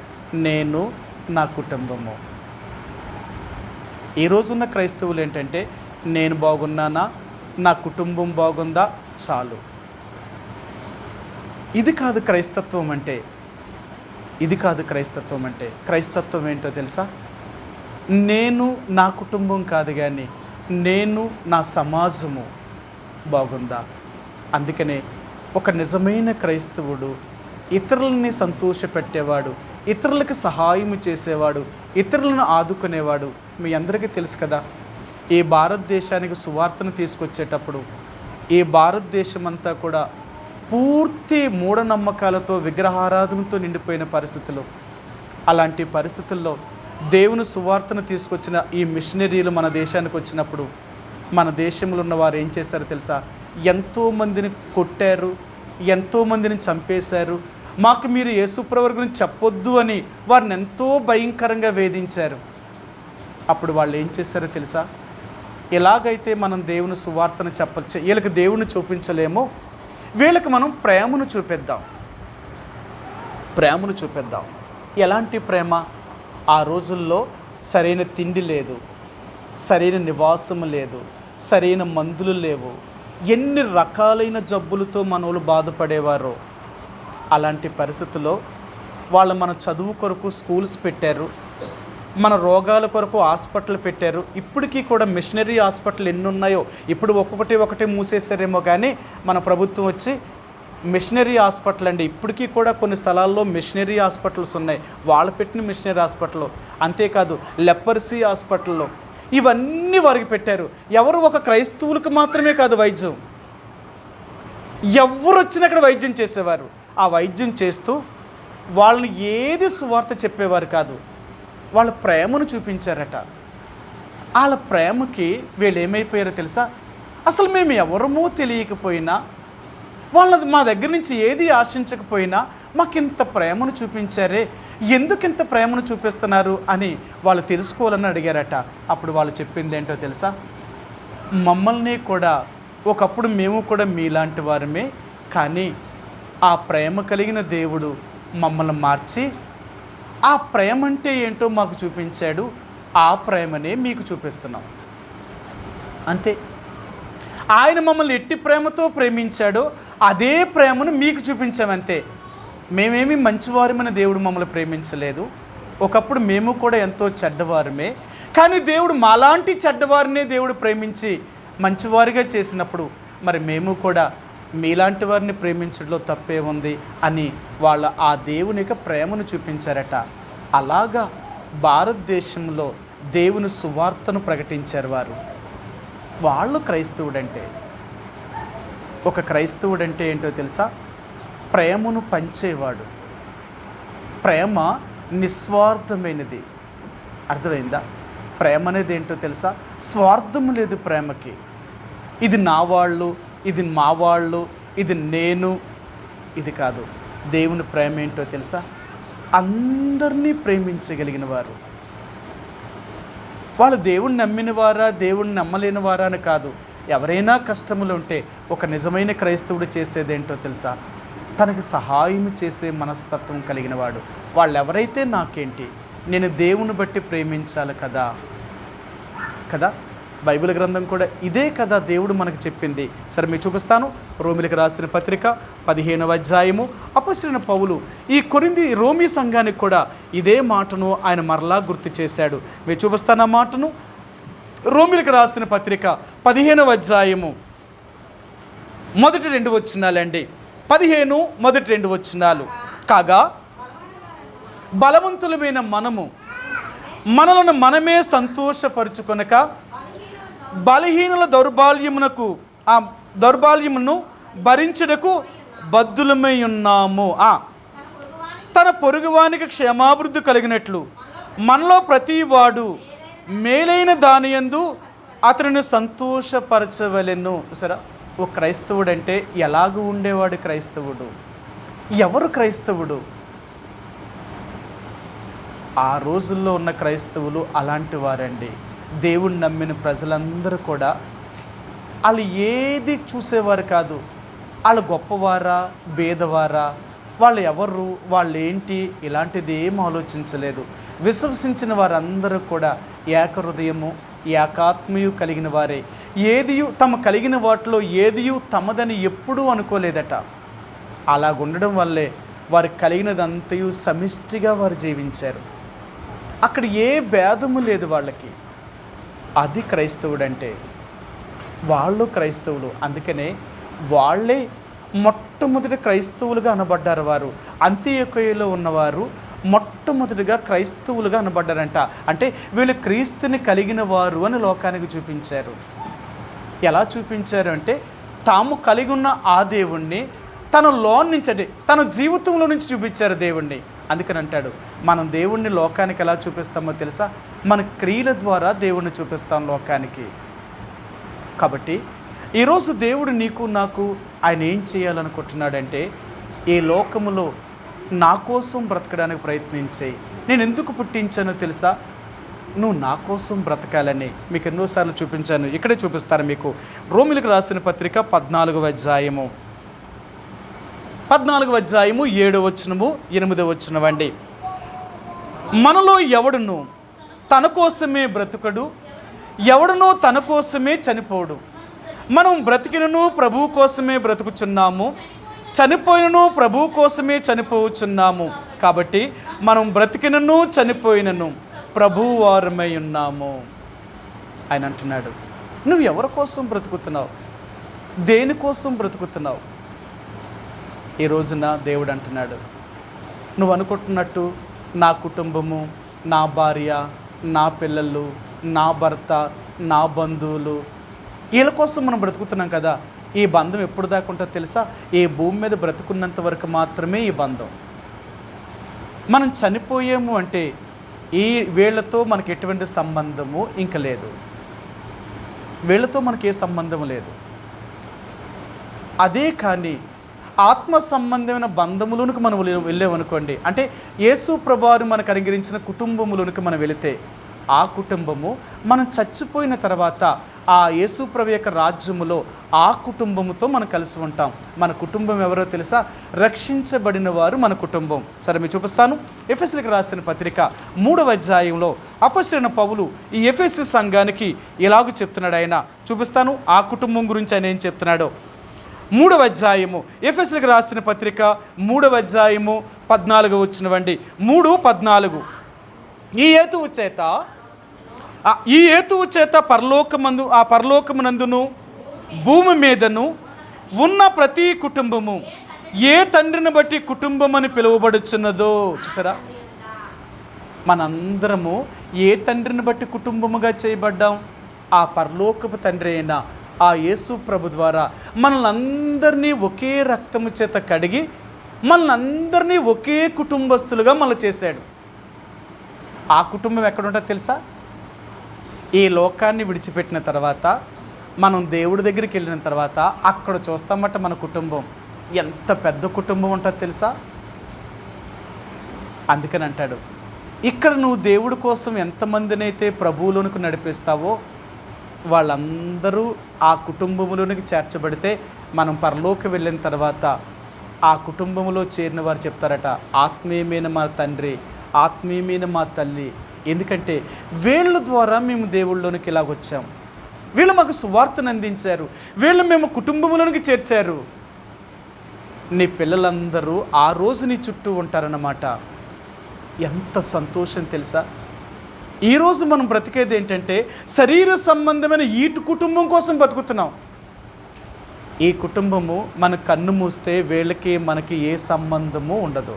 Speaker 1: నేను, నా కుటుంబము. ఈ రోజున్న క్రైస్తవులు ఏంటంటే, నేను బాగున్నానా, నా కుటుంబం బాగుందా, చాలు. ఇది కాదు క్రైస్తత్వం అంటే. ఇది కాదు క్రైస్తత్వం అంటే. క్రైస్తత్వం ఏంటో తెలుసా? నేను, నా కుటుంబం కాదు కానీ నేను, నా సమాజము బాగుందా. అందుకనే ఒక నిజమైన క్రైస్తవుడు ఇతరులని సంతోషపెట్టేవాడు, ఇతరులకు సహాయం చేసేవాడు, ఇతరులను ఆదుకునేవాడు. మీ అందరికీ తెలుసు కదా, ఈ భారతదేశానికి సువార్తను తీసుకొచ్చేటప్పుడు ఈ భారతదేశం అంతా కూడా పూర్తి మూఢనమ్మకాలతో, విగ్రహారాధనతో నిండిపోయిన పరిస్థితులు. అలాంటి పరిస్థితుల్లో దేవుని సువార్తను తీసుకొచ్చిన ఈ మిషనరీలు మన దేశానికి వచ్చినప్పుడు మన దేశంలో ఉన్న వారు ఏం చేశారో తెలుసా? ఎంతోమందిని కొట్టారు, ఎంతోమందిని చంపేశారు. మాకు మీరు యేసుప్రభు గురించి చెప్పొద్దు అని వారిని ఎంతో భయంకరంగా వేధించారు. అప్పుడు వాళ్ళు ఏం చేశారో తెలుసా? ఎలాగైతే మనం దేవుని సువార్తను వీళ్ళకి దేవుని చూపించలేమో, వీళ్ళకి మనం ప్రేమను చూపిద్దాం. ప్రేమను చూపిద్దాం. ఎలాంటి ప్రేమ? ఆ రోజుల్లో సరైన తిండి లేదు, సరైన నివాసము లేదు, సరైన మందులు లేవు. ఎన్ని రకాలైన జబ్బులతో మనోళ్ళు బాధపడేవారో. అలాంటి పరిస్థితుల్లో వాళ్ళు మన చదువు కొరకు స్కూల్స్ పెట్టారు, మన రోగాల కొరకు హాస్పిటల్ పెట్టారు. ఇప్పటికీ కూడా మిషనరీ హాస్పిటల్ ఎన్ని ఉన్నాయో, ఇప్పుడు ఒక్కొక్కటి మూసేశారేమో కానీ మన ప్రభుత్వం వచ్చి మిషనరీ హాస్పిటల్ అండి. ఇప్పటికీ కూడా కొన్ని స్థలాల్లో మిషనరీ హాస్పిటల్స్ ఉన్నాయి, వాళ్ళు పెట్టిన మిషనరీ హాస్పిటల్. అంతేకాదు లెపర్సీ హాస్పిటల్లో ఇవన్నీ వారికి పెట్టారు. ఎవరు? ఒక క్రైస్తవులకు మాత్రమే కాదు వైద్యం, ఎవరు వచ్చినా అక్కడ వైద్యం చేసేవారు. ఆ వైద్యం చేస్తూ వాళ్ళని ఏది సువార్త చెప్పేవారు కాదు, వాళ్ళ ప్రేమను చూపించారట. వాళ్ళ ప్రేమకి వీళ్ళు ఏమైపోయారో తెలుసా? అసలు మేము ఎవరమో తెలియకపోయినా, వాళ్ళది మా దగ్గర నుంచి ఏది ఆశించకపోయినా మాకింత ప్రేమను చూపించారే, ఎందుకు ఇంత ప్రేమను చూపిస్తున్నారు అని వాళ్ళు తెలుసుకోవాలని అడిగారట. అప్పుడు వాళ్ళు చెప్పింది ఏంటో తెలుసా? మమ్మల్ని కూడా ఒకప్పుడు మేము కూడా మీలాంటి వారమే, కానీ ఆ ప్రేమ కలిగిన దేవుడు మమ్మల్ని మార్చి ఆ ప్రేమ అంటే ఏంటో మాకు చూపించాడు, ఆ ప్రేమనే మీకు చూపిస్తున్నాం. అంతే. ఆయన మమ్మల్ని ఎట్టి ప్రేమతో ప్రేమించాడో అదే ప్రేమను మీకు చూపించామంతే. మేమేమి మంచివారమైన దేవుడు మమ్మల్ని ప్రేమించలేదు. ఒకప్పుడు మేము కూడా ఎంతో చెడ్డవారమే, కానీ దేవుడు మాలాంటి చెడ్డవారినే దేవుడు ప్రేమించి మంచివారిగా చేసినప్పుడు మరి మేము కూడా మీలాంటి వారిని ప్రేమించడంలో తప్పే ఉంది అని వాళ్ళ ఆ దేవుని యొక్క ప్రేమను చూపించారట. అలాగా భారతదేశంలో దేవుని సువార్తను ప్రకటించారు వారు. వాళ్ళు క్రైస్తవుడంటే, ఒక క్రైస్తవుడంటే ఏంటో తెలుసా? ప్రేమను పంచేవాడు. ప్రేమ నిస్వార్థమైనది. అర్థమైందా? ప్రేమ అనేది ఏంటో తెలుసా? స్వార్థం లేదు ప్రేమకి. ఇది నా వాళ్ళు, ఇది మా వాళ్ళు, ఇది నేను, ఇది కాదు. దేవుని ప్రేమ ఏంటో తెలుసా? అందరినీ ప్రేమించగలిగిన వారు. వాళ్ళు దేవుణ్ణి నమ్మిన వారా, దేవుణ్ణి నమ్మలేని వారా అని కాదు. ఎవరైనా కష్టములు ఉంటే ఒక నిజమైన క్రైస్తవుడు చేసేదేంటో తెలుసా? తనకు సహాయం చేసే మనస్తత్వం కలిగిన వాడు. వాళ్ళు ఎవరైతే నాకేంటి, నేను దేవుని బట్టి ప్రేమించాలి కదా. బైబిల్ గ్రంథం కూడా ఇదే కదా దేవుడు మనకు చెప్పింది. సరే మీకు చూపిస్తాను. రోమిలకు రాసిన పత్రిక 15వ అధ్యాయము. అపొస్తలుడైన పౌలు ఈ కొరింథీ రోమీ సంఘానికి కూడా ఇదే మాటను ఆయన మరలా గుర్తు చేశాడు. మీరు చూపిస్తాను ఆ మాటను. రోమిలకు రాసిన పత్రిక 15వ అధ్యాయము మొదటి 2 వచనాలండి. 15 మొదటి 2 వచనాలు. కాగా బలవంతులమైన మనలను మనమే సంతోషపరుచుకొనక బలహీనుల దౌర్బల్యమును భరించుటకు బద్ధులమై ఉన్నాము. తన పొరుగువానికి క్షేమాభివృద్ధి కలిగినట్లు మనలో ప్రతి వాడు మేలైన దానియందు అతనిని సంతోషపరచవలెను. సరే, ఓ క్రైస్తవుడు అంటే ఎలాగూ ఉండేవాడు క్రైస్తవుడు? ఎవరు క్రైస్తవుడు? ఆ రోజుల్లో ఉన్న క్రైస్తవులు అలాంటి వారండి. దేవుణ్ణి నమ్మిన ప్రజలందరూ కూడా వాళ్ళు ఏది చూసేవారు కాదు. వాళ్ళు గొప్పవారా, భేదవారా, వాళ్ళు ఎవరు, వాళ్ళు ఏంటి, ఇలాంటిది ఏం ఆలోచించలేదు. విశ్వసించిన వారందరూ కూడా ఏకహృదయము, ఏకాత్మయు కలిగిన వారే. ఏదియు తమ కలిగిన వాటిలో ఏదియు తమదని ఎప్పుడూ అనుకోలేదట. అలాగుండడం వల్లే వారు కలిగినదంతయు సమిష్టిగా వారు జీవించారు. అక్కడ ఏ భేదము లేదు వాళ్ళకి. అది క్రైస్తవుడు అంటే. వాళ్ళు క్రైస్తవులు. అందుకనే వాళ్ళే మొట్టమొదటి క్రైస్తవులుగా అనబడ్డారు. వారు అంత్యోక్యలో ఉన్నవారు మొట్టమొదటిగా క్రైస్తవులుగా అనబడ్డారంట. అంటే వీళ్ళు క్రీస్తుని కలిగిన వారు అని లోకానికి చూపించారు. ఎలా చూపించారు అంటే, తాము కలిగి ఉన్న ఆ దేవుణ్ణి తనలో నుంచి, అంటే తన జీవితంలో నుంచి చూపించారు దేవుణ్ణి. అందుకని అంటాడు, మనం దేవుణ్ణి లోకానికి ఎలా చూపిస్తామో తెలుసా? మన క్రియల ద్వారా దేవుణ్ణి చూపిస్తాం లోకానికి. కాబట్టి ఈరోజు దేవుడు నీకు నాకు ఆయన ఏం చేయాలనుకుంటున్నాడంటే, ఈ లోకములో నా కోసం బ్రతకడానికి ప్రయత్నించేయి. నేను ఎందుకు పుట్టించానో తెలుసా? నువ్వు నా కోసం బ్రతకాలని మీకు ఎన్నోసార్లు చూపించాను. ఇక్కడే చూపిస్తాను మీకు. రోమిలకు రాసిన పత్రిక 14వ అధ్యాయము 7వ వచనము 8వ వచనం అండి. మనలో ఎవడును తన కోసమే బ్రతుకడు, ఎవడునో తన కోసమే చనిపోడు. మనం బ్రతికినను ప్రభువు కోసమే బ్రతుకుచున్నాము, చనిపోయినను ప్రభువు కోసమే చనిపోవచ్చున్నాము. కాబట్టి మనం బ్రతికినను చనిపోయినను ప్రభువు వారమై ఉన్నాము. ఆయన అంటున్నాడు, నువ్వు ఎవరి కోసం బ్రతుకుతున్నావు? దేనికోసం బ్రతుకుతున్నావు? ఈ రోజున దేవుడు అంటున్నాడు, నువ్వు అనుకుంటున్నట్టు నా కుటుంబము, నా భార్య, నా పిల్లలు, నా భర్త, నా బంధువులు, వీళ్ళ కోసం మనం బ్రతుకుతున్నాం కదా. ఈ బంధం ఎప్పుడు దాకా ఉంటుందో తెలుసా? ఈ భూమి మీద బ్రతుకున్నంత వరకు మాత్రమే ఈ బంధం. మనం చనిపోయాము అంటే ఈ వీళ్ళతో మనకి ఎటువంటి సంబంధము ఇంక లేదు. వీళ్ళతో మనకి ఏ సంబంధము లేదు. అదే కానీ ఆత్మ సంబంధమైన బంధములోనికి మనం వెళ్ళామనుకోండి, అంటే యేసు ప్రభువారు మనకు అనుగ్రహించిన కుటుంబములోనికి మనం వెళితే, ఆ కుటుంబము మనం చచ్చిపోయిన తర్వాత ఆ యేసు ప్రభు యొక్క రాజ్యములో ఆ కుటుంబముతో మనం కలిసి ఉంటాం. మన కుటుంబం ఎవరో తెలుసా? రక్షించబడిన వారు మన కుటుంబం. సరే మీకు చూపిస్తాను. ఎఫెసీయులకు రాసిన పత్రిక 3వ అధ్యాయంలో అపొస్తలుడైన పౌలు ఈ ఎఫెసు సంఘానికి ఇలాగ చెప్తున్నాడు. ఆయన చూపిస్తాను ఆ కుటుంబం గురించి ఆయన ఏం చెప్తున్నాడో. 3వ అధ్యాయము ఎఫెసీయులకు రాసిన పత్రిక 3వ అధ్యాయము 14వ వచనం అండి. 3:14. ఈ హేతువు చేత ఈ హేతువు చేత పరలోకమునందును భూమి మీదను ఉన్న ప్రతి కుటుంబము ఏ తండ్రిని బట్టి కుటుంబం అని పిలువబడుచున్నదో. చూసారా, మనందరము ఏ తండ్రిని బట్టి కుటుంబముగా చేయబడ్డాం? ఆ పరలోకపు తండ్రి అయిన ఆ యేసు ప్రభు ద్వారా మనల్ని అందరినీ ఒకే రక్తము చేత కడిగి మనల్ని అందరినీ ఒకే కుటుంబస్తులుగా మనల్ని చేశాడు. ఆ కుటుంబం ఎక్కడుంటుందో తెలుసా? ఈ లోకాన్ని విడిచిపెట్టిన తర్వాత మనం దేవుడి దగ్గరికి వెళ్ళిన తర్వాత అక్కడ చూస్తామట మన కుటుంబం ఎంత పెద్ద కుటుంబం ఉంటుందో తెలుసా? అందుకని అంటాడు, ఇక్కడ నువ్వు దేవుడి కోసం ఎంతమందినైతే ప్రభువులోనికి నడిపిస్తావో వాళ్ళందరూ ఆ కుటుంబంలోనికి చేర్చబడితే మనం పరలోకి వెళ్ళిన తర్వాత ఆ కుటుంబంలో చేరిన వారు చెప్తారట, ఆత్మీయమైన మా తండ్రి, ఆత్మీయమైన మా తల్లి. ఎందుకంటే వీళ్ళ ద్వారా మేము దేవుళ్ళలోనికి ఇలాగొచ్చాం, వీళ్ళు మాకు సువార్తను అందించారు, వీళ్ళు మేము కుటుంబంలోనికి చేర్చారు. నీ పిల్లలందరూ ఆ రోజు నీ చుట్టూ ఉంటారన్నమాట. ఎంత సంతోషం తెలుసా? ఈరోజు మనం బ్రతికేది ఏంటంటే శరీర సంబంధమైన ఈటు కుటుంబం కోసం బతుకుతున్నాం. ఈ కుటుంబము మన కన్ను మూస్తే వీళ్ళకి మనకి ఏ సంబంధము ఉండదు,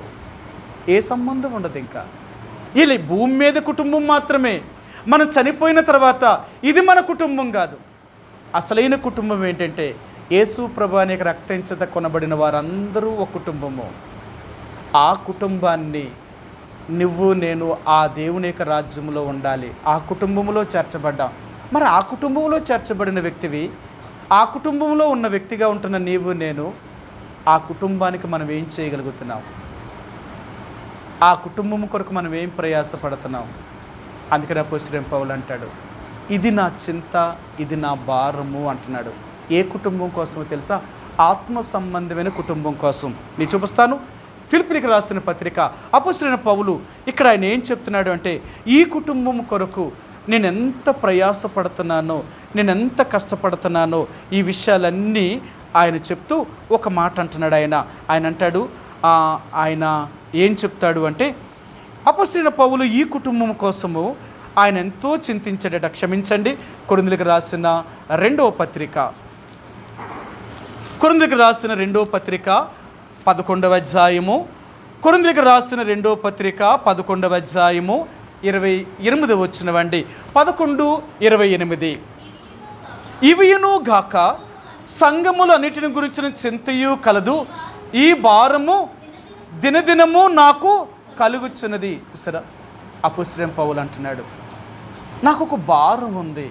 Speaker 1: ఏ సంబంధం ఉండదు. ఇంకా ఇలా భూమి మీద కుటుంబం మాత్రమే. మనం చనిపోయిన తర్వాత ఇది మన కుటుంబం కాదు. అసలైన కుటుంబం ఏంటంటే యేసు ప్రభువునికి రక్తం చేత కొనబడిన వారందరూ ఒక కుటుంబము. ఆ కుటుంబాన్ని నువ్వు నేను ఆ దేవుని యొక్క రాజ్యంలో ఉండాలి. ఆ కుటుంబంలో చేర్చబడ్డాం. మరి ఆ కుటుంబంలో చేర్చబడిన వ్యక్తివి, ఆ కుటుంబంలో ఉన్న వ్యక్తిగా ఉంటున్న నీవు నేను ఆ కుటుంబానికి మనం ఏం చేయగలుగుతున్నాం? ఆ కుటుంబం కొరకు మనం ఏం ప్రయాసపడుతున్నాం? అందుకని అపోస్తలుడైన పౌలు అంటాడు, ఇది నా చింత, ఇది నా భారము అంటున్నాడు. ఏ కుటుంబం కోసమో తెలుసా? ఆత్మ సంబంధమైన కుటుంబం కోసం. నేను చూపిస్తాను. ఫిలిప్పీయులకు రాసిన పత్రిక అపోస్తలుడైన పౌలు ఇక్కడ ఆయన ఏం చెప్తున్నాడు అంటే, ఈ కుటుంబం కొరకు నేను ఎంత ప్రయాసపడుతున్నానో, నేను ఎంత కష్టపడుతున్నానో ఈ విషయాలన్నీ ఆయన చెప్తూ ఒక మాట అంటున్నాడు. ఆయన అంటాడు, ఆయన ఏం చెప్తాడు అంటే, అపోస్తలుడైన పౌలు ఈ కుటుంబం కోసము ఆయన ఎంతో చింతించాడట. క్షమించండి, కొరింథీయులకు రాసిన రెండవ పత్రిక 11వ అధ్యాయము, కొరింథీయులకు రాసిన 2వ పత్రిక 11వ అధ్యాయము 28 వచ్చినవండి. 11:28 ఇవియును గాక సంఘములు అన్నిటిని గురించిన చింతయు కలదు, ఈ భారము దినదినము నాకు కలుగుచున్నది. సరే, అపోస్తలుడైన పౌలు అంటున్నాడు, నాకు ఒక భారం ఉంది,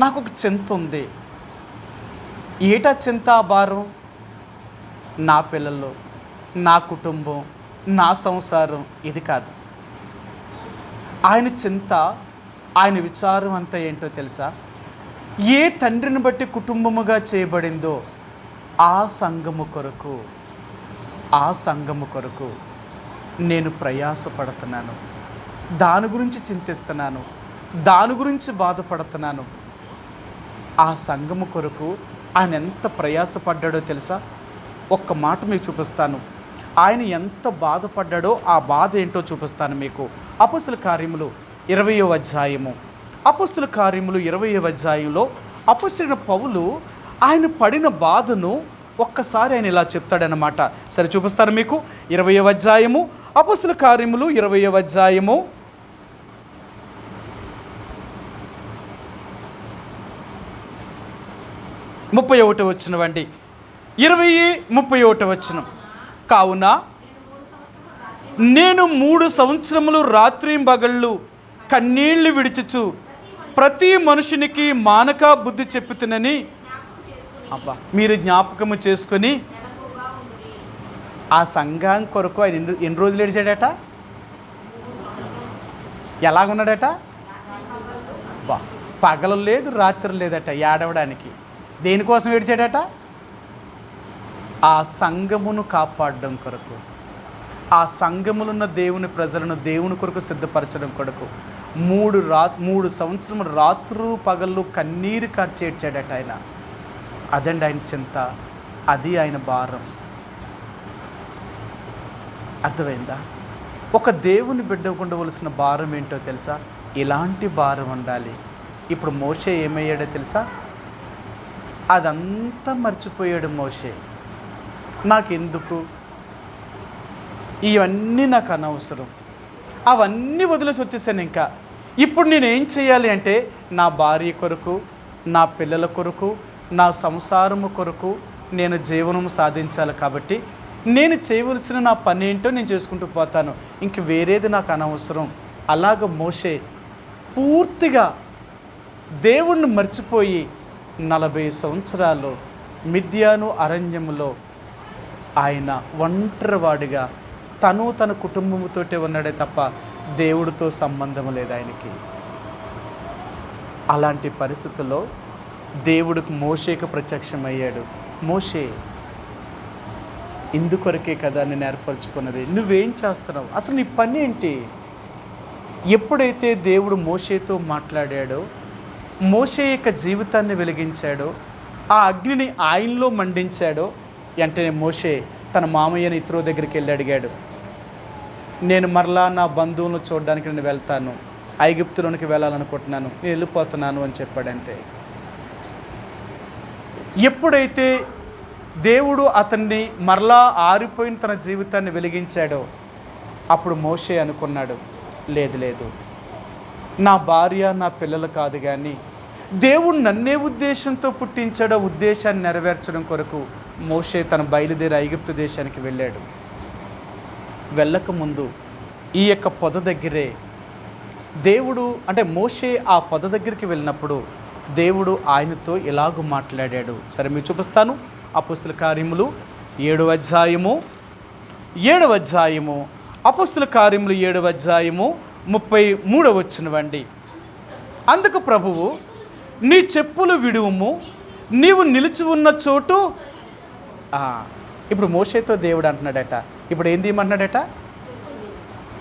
Speaker 1: నాకు ఒక చింత ఉంది. ఏటా చింత, భారం? నా పిల్లలు, నా కుటుంబం, నా సంసారం, ఇది కాదు. ఆయన చింత, ఆయన విచారం అంతా ఏంటో తెలుసా? ఏ తండ్రిని బట్టి కుటుంబముగా చేయబడిందో ఆ సంఘము కొరకు నేను ప్రయాసపడుతున్నాను, దాని గురించి చింతిస్తున్నాను, దాని గురించి బాధపడుతున్నాను. ఆ సంఘము కొరకు ఆయన ఎంత ప్రయాసపడ్డాడో తెలుసా? ఒక్క మాట మీకు చూపిస్తాను. ఆయన ఎంత బాధపడ్డాడో ఆ బాధ ఏంటో చూపిస్తాను మీకు. అపోస్తల కార్యములు 20వ అధ్యాయము, అపోస్తల కార్యములు 20వ అధ్యాయంలో అపోస్తలుడైన పౌలు ఆయన పడిన బాధను ఒక్కసారి ఆయన ఇలా చెప్తాడనమాట. సరే, చూపిస్తాను మీకు. 20వ అధ్యాయము, అపోస్తల కార్యములు 20వ అధ్యాయము 31 వచ్చినవండి. 20:31 వచనం. కావున నేను 3 సంవత్సరములు రాత్రింబగళ్ళు కన్నీళ్లు విడిచుచు ప్రతి మనుషునికి మానక బుద్ధి చెప్పుతునని మీరు జ్ఞాపకము చేసుకొని. ఆ సంఘం కొరకు ఆయన ఎన్ని రోజులు ఏడిచాడట? ఎలాగున్నాడట? పగలు లేదు, రాత్రి లేదట ఏడవడానికి. దేనికోసం ఏడిచాడట? ఆ సంఘమును కాపాడడం కొరకు, ఆ సంఘములున్న దేవుని ప్రజలను దేవుని కొరకు సిద్ధపరచడం కొరకు 3 సంవత్సరములు రాత్రు పగళ్ళు కన్నీరు కార్చి ఏడ్చాడట ఆయన. అదండి ఆయన చింత, అది ఆయన భారం. అర్థమైందా? ఒక దేవుని బిడ్డకు ఉండవలసిన భారం ఏంటో తెలుసా? ఇలాంటి భారం ఉండాలి. ఇప్పుడు మోషే ఏమయ్యాడో తెలుసా? అదంతా మర్చిపోయాడు మోషే. నాకెందుకు, ఇవన్నీ నాకు అనవసరం, అవన్నీ వదిలేసి వచ్చేసాను. ఇంకా ఇప్పుడు నేనేం చేయాలి అంటే నా భార్య కొరకు, నా పిల్లల కొరకు, నా సంసారము కొరకు నేను జీవనం సాధించాలి. కాబట్టి నేను చేయవలసిన నా పని ఏంటో నేను చేసుకుంటూ పోతాను, ఇంక వేరేది నాకు అనవసరం. అలాగ మోషే పూర్తిగా దేవుణ్ణి మర్చిపోయి 40 సంవత్సరాలు మిద్యాను అరణ్యములో ఆయన ఒంటరివాడిగా తన కుటుంబంతోటే ఉన్నాడే తప్ప దేవుడితో సంబంధం లేదు ఆయనకి. అలాంటి పరిస్థితుల్లో దేవుడికి మోషేకు ప్రత్యక్షమయ్యాడు. మోషే, ఇందుకొరకే కదా నేను ఏర్పరచుకున్నది, నువ్వేం చేస్తున్నావు, అసలు నీ పని ఏంటి? ఎప్పుడైతే దేవుడు మోషేతో మాట్లాడాడో, మోషే యొక్క జీవితాన్ని వెలిగించాడో, ఆ అగ్నిని ఆయనలో మండించాడో, వెంటనే మోషే తన మామయ్యని ఇత్రో దగ్గరికి వెళ్ళి అడిగాడు, నేను మరలా నా బంధువులను చూడడానికి నేను వెళ్తాను, ఐగుప్తులోనికి వెళ్ళాలనుకుంటున్నాను, నేను వెళ్ళిపోతున్నాను అని చెప్పాడంతే. ఎప్పుడైతే దేవుడు అతన్ని మరలా ఆరిపోయిన తన జీవితాన్ని వెలిగించాడో, అప్పుడు మోషే అనుకున్నాడు, లేదు, నా భార్య నా పిల్లలు కాదు, కానీ దేవుడు నన్నే ఉద్దేశంతో పుట్టించాడో ఉద్దేశాన్ని నెరవేర్చడం కొరకు మోషే తన బయలుదేరి ఐగుప్తు దేశానికి వెళ్ళాడు. వెళ్ళకముందు ఈ యొక్క పొద దగ్గరే దేవుడు, అంటే మోషే ఆ పొద దగ్గరికి వెళ్ళినప్పుడు దేవుడు ఆయనతో ఇలాగూ మాట్లాడాడు. సరే, మీకు చూపిస్తాను. అపోస్తుల కార్యములు 7వ అధ్యాయము అపోస్తుల కార్యములు 7వ అధ్యాయము 33వ వచనమండి. అందుకు ప్రభువు, నీ చెప్పులు విడువుము, నీవు నిలిచి ఉన్న చోటు. ఇప్పుడు మోషేతో దేవుడు అంటున్నాడట, ఇప్పుడు ఏం తీయమంటున్నాడట?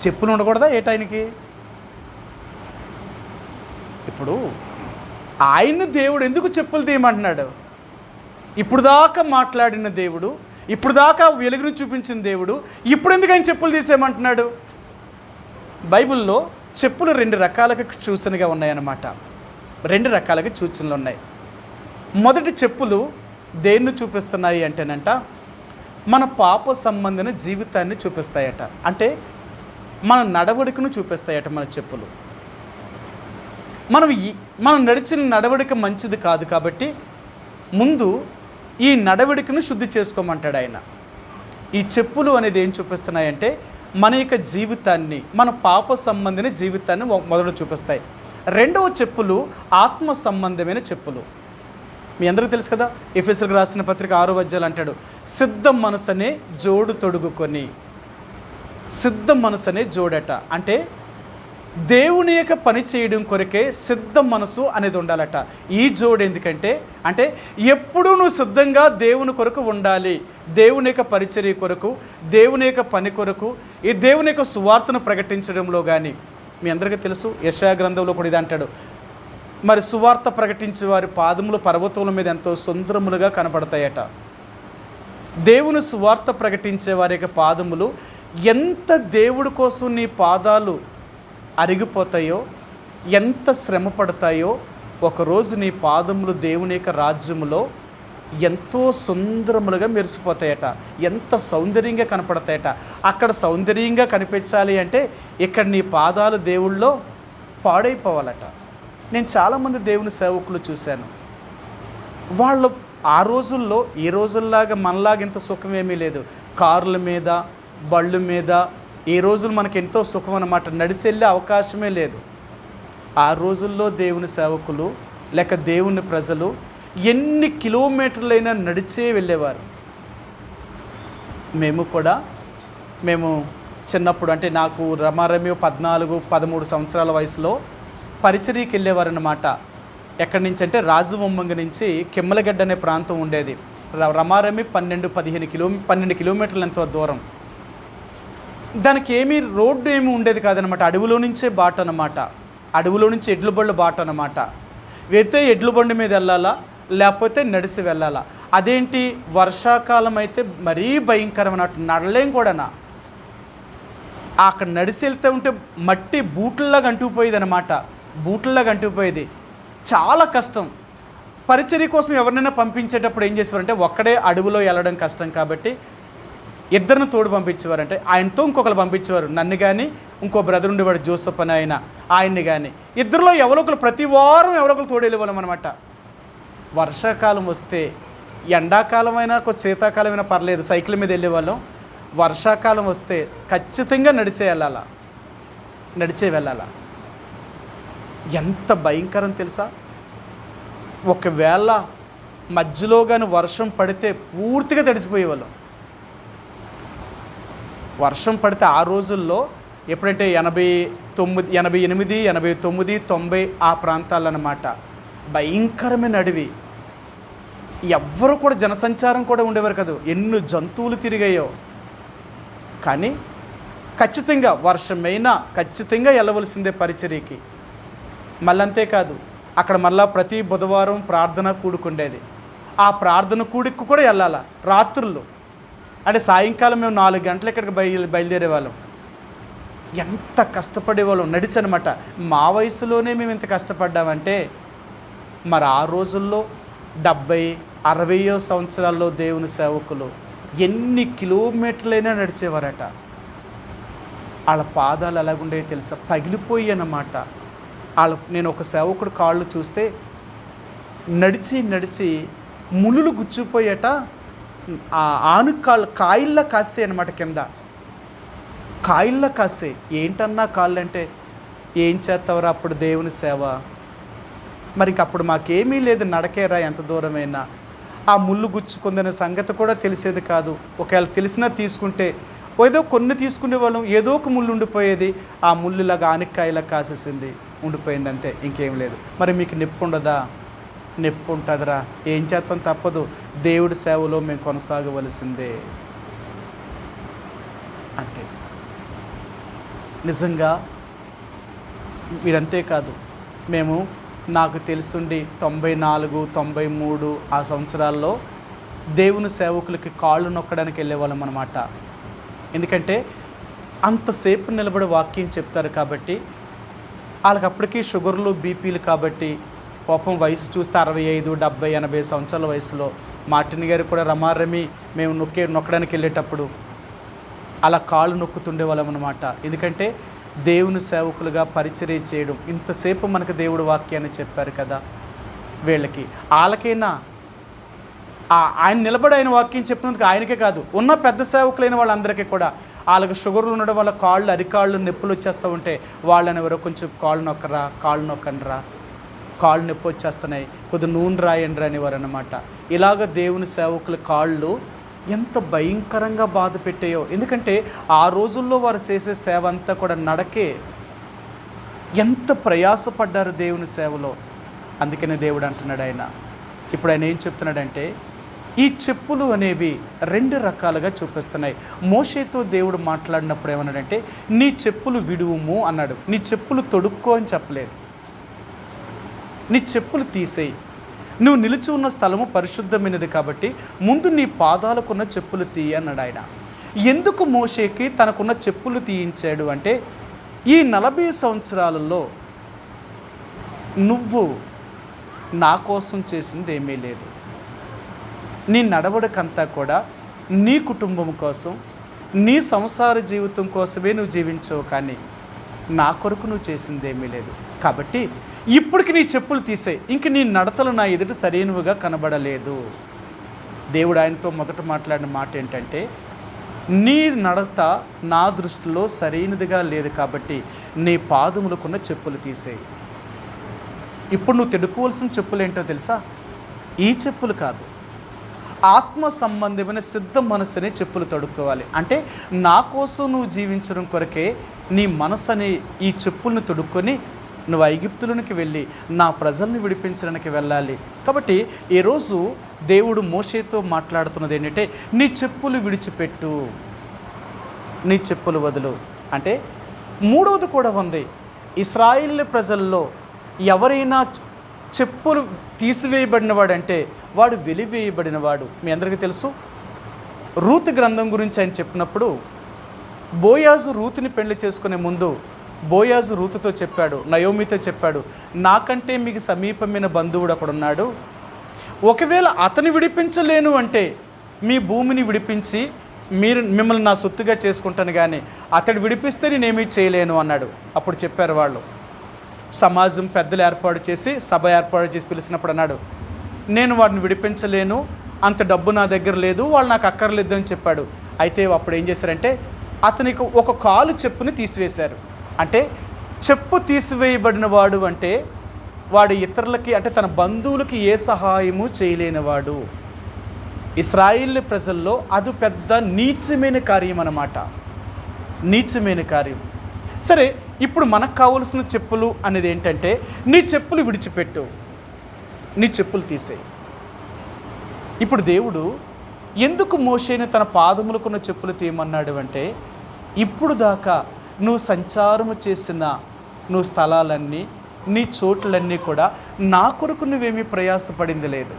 Speaker 1: చెప్పులు ఉండకూడదా ఏటాయనకి? ఇప్పుడు ఆయన దేవుడు ఎందుకు చెప్పులు తీయమంటున్నాడు? ఇప్పుడు దాకా మాట్లాడిన దేవుడు, ఇప్పుడు దాకా వెలుగును చూపించిన దేవుడు, ఇప్పుడు ఎందుకు ఆయన చెప్పులు తీసేయమంటున్నాడు? బైబిల్లో చెప్పులు 2 రకాలుగా సూచనగా ఉన్నాయన్నమాట. 2 రకాలుగా సూచనలు ఉన్నాయి. మొదటి చెప్పులు దేన్ని చూపిస్తున్నాయి అంటేనంట, మన పాప సంబంధమైన జీవితాన్ని చూపిస్తాయట. అంటే మన నడవడికను చూపిస్తాయట మన చెప్పులు. మనం నడిచిన నడవడిక మంచిది కాదు కాబట్టి ముందు ఈ నడవడికను శుద్ధి చేసుకోమంటాడు ఆయన. ఈ చెప్పులు అనేది ఏం చూపిస్తున్నాయంటే మన యొక్క జీవితాన్ని, మన పాప సంబంధమైన జీవితాన్ని మొదట చూపిస్తాయి. రెండవ చెప్పులు ఆత్మ సంబంధమైన చెప్పులు. మీ అందరికీ తెలుసు కదా, ఎఫెసీయులకు రాసిన పత్రిక 6వ అధ్యాయం అంటాడు, సిద్ధ మనసనే జోడు తొడుగుకొని. సిద్ధ మనసనే జోడట, అంటే దేవుని యొక్క పని చేయడం కొరకే సిద్ధ మనసు అనేది ఉండాలట. ఈ జోడు ఎందుకంటే, అంటే ఎప్పుడూ నువ్వు సిద్ధంగా దేవుని కొరకు ఉండాలి. దేవుని యొక్క పరిచర్య కొరకు, దేవుని యొక్క పని కొరకు, ఈ దేవుని యొక్క సువార్తను ప్రకటించడంలో కానీ. మీ అందరికీ తెలుసు, యెషయా గ్రంథంలో కూడా ఇది అంటాడు, మరి సువార్త ప్రకటించే వారి పాదములు పర్వతముల మీద ఎంతో సుందరములుగా కనపడతాయట. దేవుని సువార్త ప్రకటించే వారి యొక్క పాదములు ఎంత దేవుడి కోసం నీ పాదాలు అరిగిపోతాయో, ఎంత శ్రమ పడతాయో, ఒకరోజు నీ పాదములు దేవుని యొక్క రాజ్యములో ఎంతో సుందరములుగా మెరిసిపోతాయట, ఎంత సౌందర్యంగా కనపడతాయట. అక్కడ సౌందర్యంగా కనిపించాలి అంటే ఇక్కడ నీ పాదాలు దేవుళ్ళో పాడైపోవాలట. నేను చాలామంది దేవుని సేవకులు చూశాను, వాళ్ళు ఆ రోజుల్లో ఈ రోజుల్లాగా మనలాగా ఇంత సుఖం ఏమీ లేదు. కార్ల మీద, బళ్ళు మీద, ఈ రోజులు మనకి ఎంతో సుఖం అన్నమాట, నడిచి వెళ్ళే అవకాశమే లేదు. ఆ రోజుల్లో దేవుని సేవకులు లేక దేవుని ప్రజలు ఎన్ని కిలోమీటర్లైనా నడిచే వెళ్ళేవారు. మేము చిన్నప్పుడు, అంటే నాకు రమారమి 14-13 సంవత్సరాల వయసులో పరిచర్యకి వెళ్ళేవారు అన్నమాట. ఎక్కడి నుంచి అంటే రాజవొమ్మంగి నుంచి కెమ్మలగడ్డ అనే ప్రాంతం ఉండేది. రమారమి 12 కిలోమీటర్లు ఎంతో దూరం. దానికి ఏమీ రోడ్డు ఏమి ఉండేది కాదనమాట, అడవిలో నుంచే బాట అన్నమాట. అడవిలో నుంచి ఎడ్ల బండ్ల బాట అన్నమాట. అయితే ఎడ్ల బండి మీద వెళ్ళాలా, లేకపోతే నడిచి వెళ్ళాలా. అదేంటి, వర్షాకాలం అయితే మరీ భయంకరమైన, నడలేం కూడానా. అక్కడ నడిచి వెళ్తూ ఉంటే మట్టి బూట్లలాగా అంటుకుపోయేది అనమాట. బూట్లలాగా అంటుకుపోయేది. చాలా కష్టం. పరిచర్య కోసం ఎవరినైనా పంపించేటప్పుడు ఏం చేసేవారంటే, ఒక్కడే అడవిలో వెళ్ళడం కష్టం కాబట్టి ఇద్దరిని తోడు పంపించేవారంటే, ఆయనతో ఇంకొకరు పంపించేవారు. నన్ను కానీ ఇంకో బ్రదర్ ఉండేవాడు జోసఫ్ అని ఆయన్ని కానీ. ఇద్దరిలో ఎవరో ఒకరు ప్రతి వారం ఎవరో ఒకరు తోడు వెళ్ళేవాళ్ళం అనమాట. వర్షాకాలం వస్తే, ఎండాకాలమైనా శీతాకాలమైనా పర్లేదు, సైకిల్ మీద వెళ్ళేవాళ్ళం. వర్షాకాలం వస్తే ఖచ్చితంగా నడిచే వెళ్ళాలా. ఎంత భయంకరం తెలుసా? ఒకవేళ మధ్యలో కానీ వర్షం పడితే పూర్తిగా తడిసిపోయేవాళ్ళం. వర్షం పడితే ఆ రోజుల్లో ఎప్పుడంటే 89, 88, 89, 90 ఆ ప్రాంతాలు అన్నమాట. భయంకరమైన అడవి. ఎవ్వరు కూడా జనసంచారం కూడా ఉండేవారు కాదు. ఎన్ని జంతువులు తిరిగాయో. కానీ ఖచ్చితంగా వర్షమైనా ఖచ్చితంగా వెళ్ళవలసిందే పరిచర్యకి. మళ్ళీ అంతేకాదు, అక్కడ మళ్ళా ప్రతి బుధవారం ప్రార్థన కూడుకుండేది. ఆ ప్రార్థన కూడికి కూడా వెళ్ళాలా రాత్రుల్లో. అంటే సాయంకాలం మేము 4 గంటలు ఇక్కడికి బయలుదేరే వాళ్ళం. ఎంత కష్టపడేవాళ్ళం నడిచనమాట. మా వయసులోనే మేము ఇంత కష్టపడ్డామంటే మరి ఆ రోజుల్లో 70, 60 సంవత్సరాల్లో దేవుని సేవకులు ఎన్ని కిలోమీటర్లైనా నడిచేవారట. వాళ్ళ పాదాలు ఎలాగుండేవి తెలుసా? పగిలిపోయి అన్నమాట. నేను ఒక సేవకుడు కాళ్ళు చూస్తే నడిచి ముళ్ళు గుచ్చిపోయాట. కాయిల్లా కాసే అనమాట. కింద కాయిల్లా కాసే. ఏంటన్నా కాళ్ళు అంటే, ఏం చేస్తావరా అప్పుడు దేవుని సేవ. మరి ఇంకప్పుడు మాకేమీ లేదు, నడకేరా ఎంత దూరమైనా. ఆ ముళ్ళు గుచ్చుకుందనే సంగతి కూడా తెలిసేది కాదు. ఒకవేళ తెలిసినా తీసుకుంటే ఏదో కొన్ని తీసుకునేవాళ్ళం, ఏదో ఒక ముళ్ళు ఉండిపోయేది. ఆ ముళ్ళులాగా ఆనిక్కాయలా కాసేసింది, ఉండిపోయింది, అంతే, ఇంకేం లేదు. మరి మీకు నొప్పి ఉండదా? నొప్పి ఉంటుందిరా, ఏం చేస్తాం, తప్పదు. దేవుడి సేవలో మేము కొనసాగవలసిందే, అంతే. నిజంగా మీరంతే కాదు, మేము నాకు తెలుసుండి 94, 93 ఆ సంవత్సరాల్లో దేవుని సేవకులకి కాళ్ళు నొక్కడానికి వెళ్ళేవాళ్ళం అన్నమాట. ఎందుకంటే అంతసేపు నిలబడి వాక్యం చెప్తారు కాబట్టి. వాళ్ళకి అప్పటికీ షుగర్లు, బీపీలు కాబట్టి పాపం వయసు చూస్తే 65, 70, 80 సంవత్సరాల వయసులో మార్టిన్ గారు కూడా రమారమి మేము నొక్కడానికి వెళ్ళేటప్పుడు అలా కాళ్ళు నొక్కుతుండే వాళ్ళం అన్నమాట. ఎందుకంటే దేవుని సేవకులుగా పరిచర్య చేయడం, ఇంతసేపు మనకు దేవుడు వాక్యాన్ని చెప్పారు కదా, వాళ్ళకైనా ఆయన నిలబడి ఆయన వాక్యం చెప్పినందుకు ఆయనకే కాదు, ఉన్న పెద్ద సేవకులైన వాళ్ళందరికీ కూడా వాళ్ళకి షుగర్లు ఉండడం వల్ల అరికాళ్ళు నొప్పులు వచ్చేస్తూ ఉంటే వాళ్ళని ఎవరో కొంచెం కాళ్ళు నొక్కండిరా, కాళ్ళు నొప్పి వచ్చేస్తున్నాయి, కొద్దిగా నూనె రాయండి అనేవారు అన్నమాట. ఇలాగ దేవుని సేవకుల కాళ్ళు ఎంత భయంకరంగా బాధ పెట్టాయో. ఎందుకంటే ఆ రోజుల్లో వారు చేసే సేవ అంతా కూడా నడకే. ఎంత ప్రయాసపడ్డారు దేవుని సేవలో. అందుకనే దేవుడు అంటున్నాడు, ఇప్పుడు ఆయన ఏం చెప్తున్నాడంటే, ఈ చెప్పులు అనేవి 2 రకాలుగా చూపిస్తున్నాయి. మోషేతో దేవుడు మాట్లాడినప్పుడు ఏమన్నాడంటే, నీ చెప్పులు విడువుము అన్నాడు. నీ చెప్పులు తొడుక్కో అని చెప్పలేదు. నీ చెప్పులు తీసేయి, నువ్వు నిలిచి ఉన్న స్థలము పరిశుద్ధమైనది కాబట్టి ముందు నీ పాదాలకున్న చెప్పులు తీయి అన్నాడు ఆయన. ఎందుకు మోషేకి తనకున్న చెప్పులు తీయించాడు అంటే, ఈ 40 సంవత్సరాలలో నువ్వు నా కోసం చేసింది ఏమీ లేదు. నీ నడవడికంతా కూడా నీ కుటుంబం కోసం, నీ సంసార జీవితం కోసమే నువ్వు జీవించవు, కానీ నా కొరకు నువ్వు చేసింది ఏమీ లేదు. కాబట్టి ఇప్పటికి నీ చెప్పులు తీసేయి, ఇంక నీ నడతలు నా ఎదుట సరైనవిగా కనబడలేదు. దేవుడు ఆయనతో మొదట మాట్లాడిన మాట ఏంటంటే, నీ నడత నా దృష్టిలో సరైనదిగా లేదు కాబట్టి నీ పాదములకున్న చెప్పులు తీసేయి. ఇప్పుడు నువ్వు తెడుకోవాల్సిన చెప్పులు ఏంటో తెలుసా? ఈ చెప్పులు కాదు, ఆత్మ సంబంధమైన సిద్ధ మనసునే చెప్పులు తొడుక్కోవాలి. అంటే నా కోసం నువ్వు జీవించడం కొరకే నీ మనసు అనే ఈ చెప్పులను తొడుక్కొని నువ్వు ఐగుప్తులోనికి వెళ్ళి నా ప్రజల్ని విడిపించడానికి వెళ్ళాలి. కాబట్టి ఈరోజు దేవుడు మోషేతో మాట్లాడుతున్నది ఏంటంటే, నీ చెప్పులు విడిచిపెట్టు, నీ చెప్పులు వదులు. అంటే మూడవది కూడా ఉంది. ఇశ్రాయేలు ప్రజల్లో ఎవరైనా చెప్పులు తీసివేయబడినవాడంటే వాడు వెలివేయబడినవాడు. మీ అందరికీ తెలుసు, రూతు గ్రంథం గురించి ఆయన చెప్పినప్పుడు బోయాజు రూతుని పెళ్లి చేసుకునే ముందు బోయాజు రూతుతో చెప్పాడు, నయోమితో చెప్పాడు, నాకంటే మీకు సమీపమైన బంధువుడు అక్కడున్నాడు, ఒకవేళ అతని విడిపించలేను అంటే మీ భూమిని విడిపించి మిమ్మల్ని నా సొత్తుగా చేసుకుంటాను, కానీ అతడు విడిపిస్తే నేనేమీ చేయలేను అన్నాడు. అప్పుడు చెప్పారు వాళ్ళు, సమాజం పెద్దలు ఏర్పాటు చేసి సభ ఏర్పాటు చేసి పిలిచినప్పుడు అన్నాడు, నేను వాడిని విడిపించలేను, అంత డబ్బు నా దగ్గర లేదు, వాళ్ళు నాకు అక్కర్లేదు అని చెప్పాడు. అయితే అప్పుడు ఏం చేశారంటే అతనికి ఒక కాలు చెప్పుని తీసివేశారు. అంటే చెప్పు తీసివేయబడిన వాడు అంటే వాడు ఇతరులకి, అంటే తన బంధువులకి ఏ సహాయము చేయలేనివాడు. ఇశ్రాయేలు ప్రజల్లో అది పెద్ద నీచమైన కార్యం అన్నమాట, నీచమైన కార్యం. సరే, ఇప్పుడు మనకు కావలసిన చెప్పులు అనేది ఏంటంటే, నీ చెప్పులు విడిచిపెట్టు, నీ చెప్పులు తీసేయి. ఇప్పుడు దేవుడు ఎందుకు మోషేని తన పాదములకున్న చెప్పులు తీయమన్నాడు అంటే, ఇప్పుడు దాకా నువ్వు సంచారము చేసిన నువ్వు స్థలాలన్నీ, నీ చోట్లన్నీ కూడా నా కొరకు నువ్వేమీ ప్రయాసపడింది లేదు.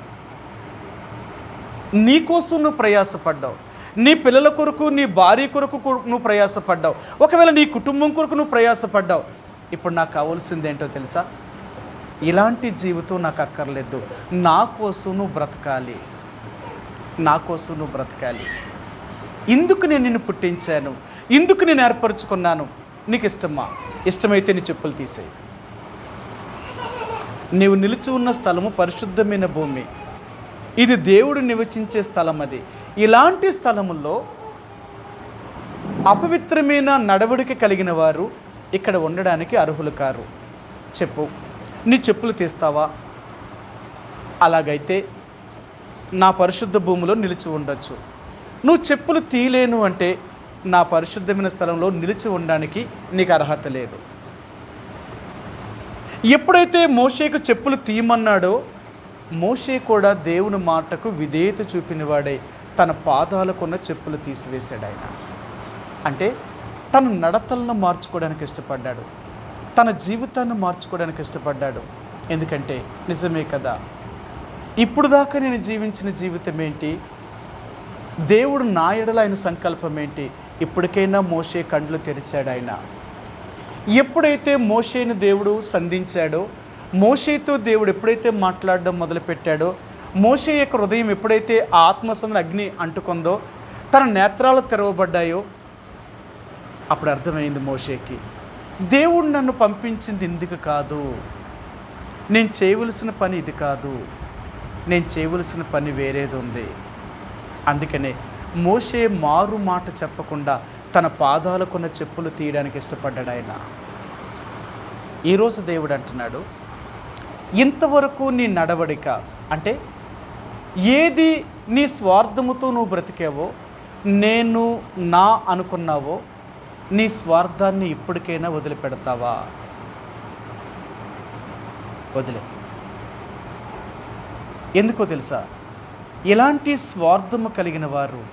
Speaker 1: నీ కోసం నువ్వు ప్రయాసపడ్డావు, నీ పిల్లల కొరకు, నీ భార్య కొరకు నువ్వు ప్రయాసపడ్డావు, ఒకవేళ నీ కుటుంబం కొరకు నువ్వు ప్రయాసపడ్డావు. ఇప్పుడు నాకు కావాల్సింది ఏంటో తెలుసా? ఇలాంటి జీవితం నాకు అక్కర్లేదు, నా కోసం నువ్వు బ్రతకాలి, నా కోసం నువ్వు బ్రతకాలి. ఇందుకు నేను నిన్ను పుట్టించాను, ఇందుకు నేను ఏర్పరచుకున్నాను. నీకు ఇష్టమా? ఇష్టమైతే నీ చెప్పులు తీసేయి. నీవు నిలిచి ఉన్న స్థలము పరిశుద్ధమైన భూమి, ఇది దేవుడు నివసించే స్థలం. అది ఇలాంటి స్థలముల్లో అపవిత్రమైన నడవడిక కలిగిన వారు ఇక్కడ ఉండడానికి అర్హులు కారు. చెప్పు, నీ చెప్పులు తీస్తావా? అలాగైతే నా పరిశుద్ధ భూమిలో నిలిచి ఉండొచ్చు. నువ్వు చెప్పులు తీయలేను అంటే నా పరిశుద్ధమైన స్థలంలో నిలిచి ఉండడానికి నీకు అర్హత లేదు. ఎప్పుడైతే మోషేకు చెప్పులు తీయమన్నాడో, మోషే కూడా దేవుని మాటకు విధేయత చూపినవాడై తన పాదాలకున్న చెప్పులు తీసివేశాడు. ఆయన అంటే తన నడతలను మార్చుకోవడానికి ఇష్టపడ్డాడు, తన జీవితాన్ని మార్చుకోవడానికి ఇష్టపడ్డాడు. ఎందుకంటే నిజమే కదా, ఇప్పుడు దాకా నేను జీవించిన జీవితం ఏంటి, దేవుడు నా ఎడల ఆయన సంకల్పం ఏంటి? ఇప్పటికైనా మోషే కండ్లు తెరిచాడు. ఆయన ఎప్పుడైతే మోషేని దేవుడు సంధించాడో, మోషేతో దేవుడు ఎప్పుడైతే మాట్లాడడం మొదలుపెట్టాడో, మోషే యొక్క హృదయం ఎప్పుడైతే ఆత్మసంలో అగ్ని అంటుకుందో, తన నేత్రాలు తెరవబడ్డాయో, అప్పుడు అర్థమైంది మోషేకి, దేవుడు నన్ను పంపించింది ఇందుకు కాదు, నేను చేయవలసిన పని ఇది కాదు, నేను చేయవలసిన పని వేరేది ఉంది. అందుకనే మోషే మారు మాట చెప్పకుండా తన పాదాలకున్న చెప్పులు తీయడానికి ఇష్టపడ్డాడు. ఆయన ఈరోజు దేవుడు అంటున్నాడు, ఇంతవరకు నీ నడవడిక అంటే ఏది నీ స్వార్థముతో నువ్వు బ్రతికావో, నేను నా అనుకున్నావో, నీ స్వార్థాన్ని ఇప్పటికైనా వదిలిపెడతావా? వదిలే. ఎందుకో తెలుసా? ఇలాంటి స్వార్థము కలిగిన వారు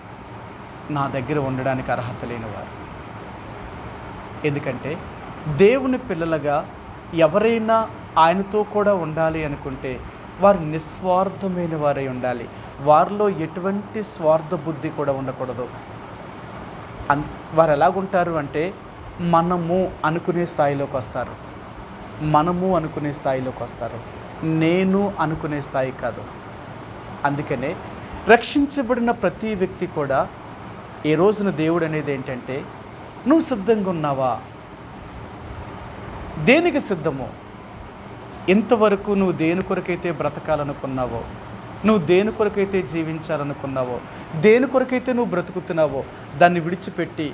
Speaker 1: నా దగ్గర ఉండడానికి అర్హత లేనివారు. ఎందుకంటే దేవుని పిల్లలుగా ఎవరైనా ఆయనతో కూడా ఉండాలి అనుకుంటే వారు నిస్వార్థమైన వారై ఉండాలి. వారిలో ఎటువంటి స్వార్థ బుద్ధి కూడా ఉండకూడదు. వారు ఎలాగుంటారు అంటే మనము అనుకునే స్థాయిలోకి వస్తారు, మనము అనుకునే స్థాయిలోకి వస్తారు, నేను అనుకునే స్థాయి కాదు. అందుకనే రక్షించబడిన ప్రతి వ్యక్తి కూడా ఈ రోజున దేవుడు అనేది ఏంటంటే, నువ్వు సిద్ధంగా ఉన్నావా? దేనికి సిద్ధమో? ఇంతవరకు నువ్వు దేని కొరకైతే బ్రతకాలనుకున్నావో, నువ్వు దేని కొరకైతే జీవించాలనుకున్నావో, దేని కొరకైతే నువ్వు బ్రతుకుతున్నావో దాన్ని విడిచిపెట్టి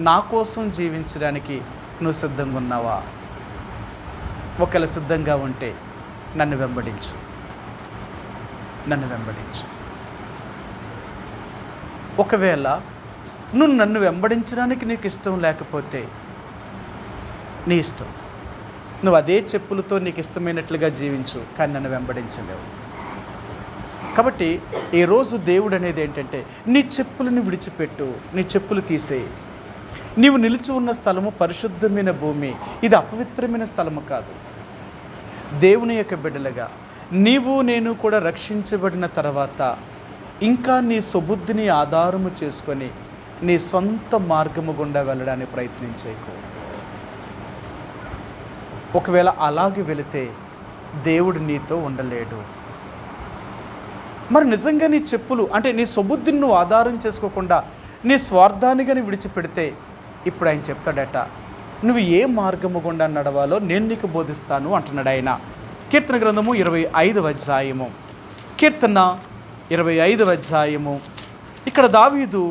Speaker 1: నా కోసం జీవించడానికి నువ్వు సిద్ధంగా ఉన్నావా? ఒకవేళ సిద్ధంగా ఉంటే నన్ను వెంబడించు, నన్ను వెంబడించు. ఒకవేళ నువ్వు నన్ను వెంబడించడానికి నీకు ఇష్టం లేకపోతే నీ ఇష్టం, నువ్వు అదే చెప్పులతో నీకు ఇష్టమైనట్లుగా జీవించు, కానీ నన్ను వెంబడించలేవు. కాబట్టి ఈరోజు దేవుడు అనేది ఏంటంటే, నీ చెప్పులను విడిచిపెట్టు, నీ చెప్పులు తీసేయి. నీవు నిలిచి ఉన్న స్థలము పరిశుద్ధమైన భూమి, ఇది అపవిత్రమైన స్థలము కాదు. దేవుని యొక్క బిడ్డలుగా నీవు నేను కూడా రక్షించబడిన తర్వాత ఇంకా నీ సుబుద్ధిని ఆధారము చేసుకొని నీ సొంత మార్గము గుండా వెళ్ళడానికి ప్రయత్నం చేయకు. ఒకవేళ అలాగే వెళితే దేవుడు నీతో ఉండలేడు. మరి నిజంగా నీ చెప్పులు అంటే నీ సుబుద్ధిని నువ్వు ఆధారం చేసుకోకుండా నీ స్వార్థాన్ని కానీ విడిచిపెడితే ఇప్పుడు ఆయన చెప్తాడట, నువ్వు ఏ మార్గము గుండా నడవాలో నేను నీకు బోధిస్తాను అంటున్నాడు ఆయన. కీర్తన గ్రంథము 25వ అధ్యాయము, కీర్తన 25వ అధ్యాయము. ఇక్కడ దావీదు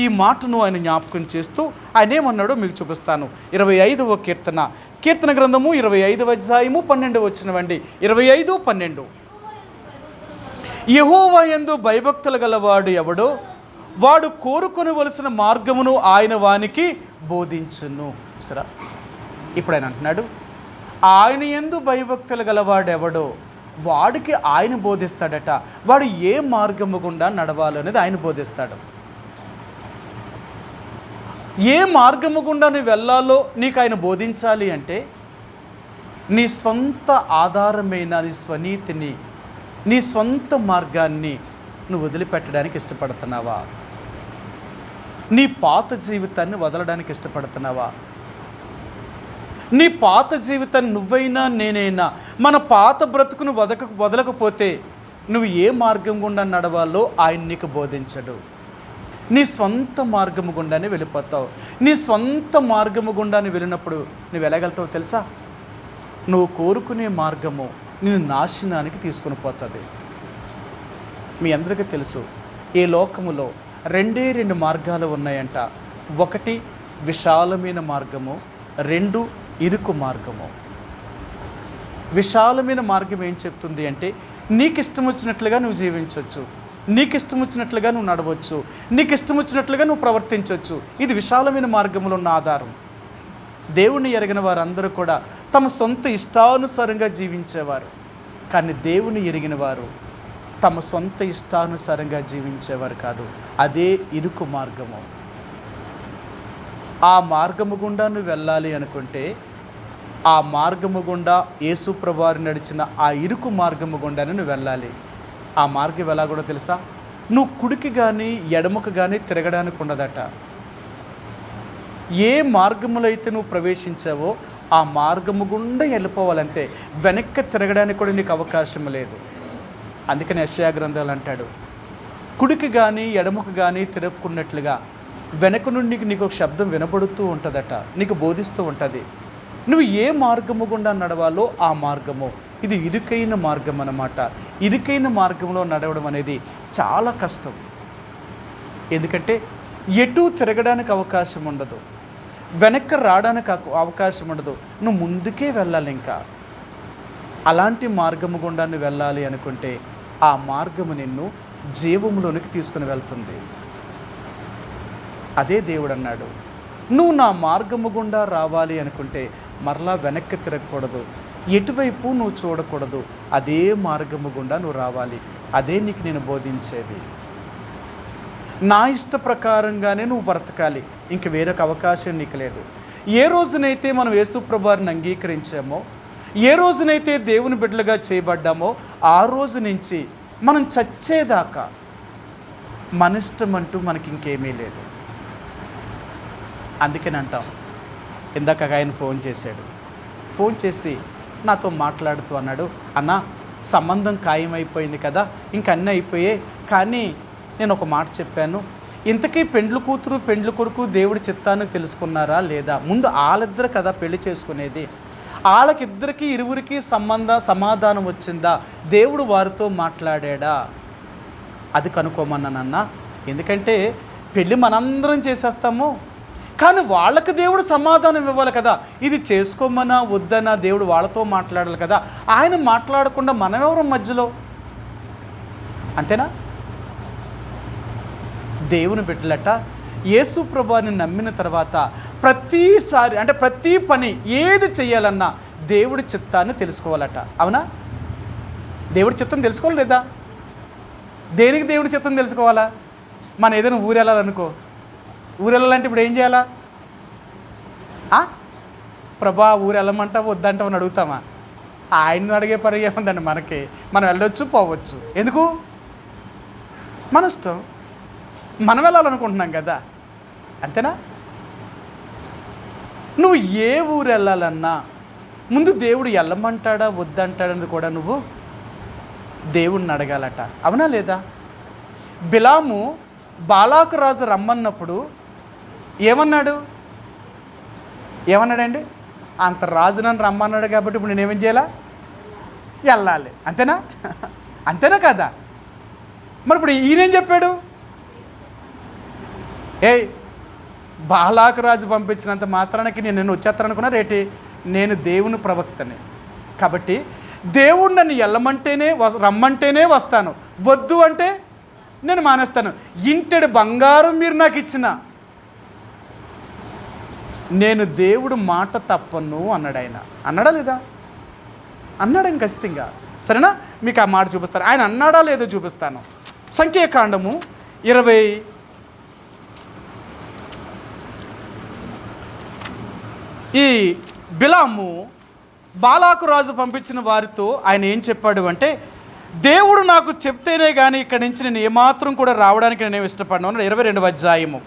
Speaker 1: ఈ మాటను ఆయన జ్ఞాపకం చేస్తూ ఆయన ఏమన్నాడో మీకు చూపిస్తాను. 25వ కీర్తన, కీర్తన గ్రంథము 25వ అధ్యాయము 12వ వచనమండి. 25:12. యెహోవా యందు భయభక్తులు గలవాడు ఎవడో వాడు కోరుకొనవలసిన మార్గమును ఆయన వానికి బోధించును. సరే, ఇప్పుడు ఆయన అంటున్నాడు, ఆయన యందు భయభక్తులు గలవాడు ఎవడో వాడికి ఆయన బోధిస్తాడట. వాడు ఏ మార్గము గుండా నడవాలి అనేది ఆయన బోధిస్తాడు. ఏ మార్గము గుండా నువ్వు వెళ్ళాలో నీకు ఆయన బోధించాలి అంటే నీ స్వంత ఆధారమైన నీ స్వనీతిని, నీ స్వంత మార్గాన్ని నువ్వు వదిలిపెట్టడానికి ఇష్టపడుతున్నావా? నీ పాత జీవితాన్ని వదలడానికి ఇష్టపడుతున్నావా? నీ పాత జీవితాన్ని నువ్వైనా నేనైనా మన పాత బ్రతుకును వదలకపోతే నువ్వు ఏ మార్గం గుండా నడవాలో ఆయన నీకు బోధించడు. నీ స్వంత మార్గము గుండానే వెళ్ళిపోతావు. నీ స్వంత మార్గము గుండానే వెళ్ళినప్పుడు నువ్వు వెళ్ళగలుగుతావు తెలుసా? నువ్వు కోరుకునే మార్గము నిన్ను నాశనానికి తీసుకుని పోతుంది. మీ అందరికీ తెలుసు, ఈ లోకములో 2 మార్గాలు ఉన్నాయంట. 1 విశాలమైన మార్గము, 2 ఇరుకు మార్గము. విశాలమైన మార్గం ఏం చెప్తుంది అంటే నీకు ఇష్టం వచ్చినట్లుగా నువ్వు జీవించవచ్చు, నీకు ఇష్టం వచ్చినట్లుగా నువ్వు నడవచ్చు, నీకు ఇష్టం వచ్చినట్లుగా నువ్వు ప్రవర్తించవచ్చు. ఇది విశాలమైన మార్గంలో ఉన్న ఆధారం. దేవుణ్ణి ఎరిగిన వారందరూ కూడా తమ సొంత ఇష్టానుసారంగా జీవించేవారు. కానీ దేవుని ఎరిగిన వారు తమ సొంత ఇష్టానుసారంగా జీవించేవారు కాదు. అదే ఇరుకు మార్గము. ఆ మార్గము గుండా నువ్వు వెళ్ళాలి అనుకుంటే ఆ మార్గము గుండా యేసు ప్రభువారు నడిచిన ఆ ఇరుకు మార్గము గుండానే నువ్వు వెళ్ళాలి. ఆ మార్గం ఎలా కూడా తెలుసా? నువ్వు కుడికి కానీ ఎడమకు కానీ తిరగడానికి ఉండదట. ఏ మార్గములో అయితే నువ్వు ప్రవేశించావో ఆ మార్గము గుండా వెళ్ళిపోవాలంతే. వెనక్కి తిరగడానికి కూడా నీకు అవకాశం లేదు. అందుకని యెషయా గ్రంథాలు అంటాడు, కుడికి కానీ ఎడమకు కానీ తిరగకున్నట్లుగా వెనక నుండి నీకు ఒక శబ్దం వినబడుతూ ఉంటుందట, నీకు బోధిస్తూ ఉంటుంది. నువ్వు ఏ మార్గము గుండా నడవాలో ఆ మార్గము. ఇది ఇరుకైన మార్గం అన్నమాట. ఇరుకైన మార్గంలో నడవడం అనేది చాలా కష్టం. ఎందుకంటే ఎటు తిరగడానికి అవకాశం ఉండదు, వెనక్కి రావడానికి అవకాశం ఉండదు. నువ్వు ముందుకే వెళ్ళాలి. ఇంకా అలాంటి మార్గము గుండా నువ్వు వెళ్ళాలి అనుకుంటే ఆ మార్గము నిన్ను జీవంలోనికి తీసుకుని వెళ్తుంది. అదే దేవుడు అన్నాడు, నువ్వు నా మార్గము గుండా రావాలి అనుకుంటే మరలా వెనక్కి తిరగకూడదు, ఎటువైపు నువ్వు చూడకూడదు. అదే మార్గము గుండా నువ్వు రావాలి. అదే నీకు నేను బోధించేది. నా ఇష్ట ప్రకారంగానే నువ్వు బ్రతకాలి. ఇంక వేరొక అవకాశం నీకు లేదు. ఏ రోజునైతే మనం యేసు ప్రభువారిని అంగీకరించామో, ఏ రోజునైతే దేవుని బిడ్డలుగా చేయబడ్డామో ఆ రోజు నుంచి మనం చచ్చేదాకా మన ఇష్టం అంటూ మనకి ఇంకేమీ లేదు. అందుకని అంటాం, ఇందాక ఆయన ఫోన్ చేశాడు, ఫోన్ చేసి నాతో మాట్లాడుతూ అన్నాడు, అన్న సంబంధం ఖాయమైపోయింది కదా, ఇంక అన్నీ అయిపోయాయి, కానీ నేను ఒక మాట చెప్పాను, ఇంతకీ పెండ్లు కూతురు పెండ్లు కొడుకు దేవుడి చిత్తానికి తెలుసుకున్నారా లేదా? ముందు వాళ్ళిద్దరు కదా పెళ్లి చేసుకునేది, వాళ్ళకిద్దరికి ఇరువురికి సమాధానం వచ్చిందా? దేవుడు వారితో మాట్లాడా? అది కనుక్కోమన్నానన్నా. ఎందుకంటే పెళ్ళి మనందరం చేసేస్తాము, కానీ వాళ్ళకి దేవుడు సమాధానం ఇవ్వాలి కదా. ఇది చేసుకోమన్నా వద్దనా దేవుడు వాళ్ళతో మాట్లాడాలి కదా. ఆయన మాట్లాడకుండా మనమెవరు మధ్యలో? అంతేనా? దేవుని బిడ్డలట యేసు ప్రభువుని నమ్మిన తర్వాత ప్రతిసారి అంటే ప్రతి పని ఏది చేయాలన్నా దేవుడి చిత్తాన్ని తెలుసుకోవాలట. అవునా? దేవుడి చిత్తం తెలుసుకోవాలి లేదా? దేనికి దేవుడి చిత్తం తెలుసుకోవాలా? మనం ఏదైనా ఊరు వెళ్ళాలనుకో, ఊరు వెళ్ళాలంటే ఇప్పుడు ఏం చేయాలా? ప్రభా ఊరు వెళ్ళమంటావు వద్దంటావు అని అడుగుతామా? ఆయన్ని అడిగే పని ఏముందండి మనకి? మనం వెళ్ళొచ్చు పోవచ్చు. ఎందుకు? మన ఇష్టం. మనం వెళ్ళాలనుకుంటున్నాం కదా. అంతేనా? నువ్వు ఏ ఊరు వెళ్ళాలన్నా ముందు దేవుడు వెళ్ళమంటాడా వద్దంటాడని కూడా నువ్వు దేవుణ్ణి అడగాలట. అవునా లేదా? బిలాము బాలాకు రాజు రమ్మన్నప్పుడు ఏమన్నాడండి? అంత రాజు నన్ను రమ్మన్నాడు కాబట్టి ఇప్పుడు నేనేమేం చేయాలా? వెళ్ళాలి. అంతేనా? అంతేనా కదా? మరి ఇప్పుడు ఈయనేం చెప్పాడు? బాలాకు రాజు పంపించినంత మాత్రానికి నేను వచ్చేస్తాను అనుకున్నా రేటి? నేను దేవుని ప్రవక్తని కాబట్టి దేవుడు నన్ను వెళ్ళమంటేనే రమ్మంటేనే వస్తాను, వద్దు అంటే నేను మానేస్తాను. ఇంటెడు బంగారం మీరు నాకు ఇచ్చిన నేను దేవుడు మాట తప్పను అన్నాడు. ఆయన అన్నాడా లేదా? అన్నాడు ఆయన ఖచ్చితంగా. సరేనా? మీకు ఆ మాట చూపిస్తాను. ఆయన అన్నాడా లేదో చూపిస్తాను. సంఖ్యాకాండము 20 ఈ బిలాము బాలాకు రాజు పంపించిన వారితో ఆయన ఏం చెప్పాడు అంటే, దేవుడు నాకు చెప్తేనే కానీ ఇక్కడి నుంచి నేను ఏమాత్రం కూడా రావడానికి నేను ఇష్టపడను అన్నాడు. 22వ అధ్యాయము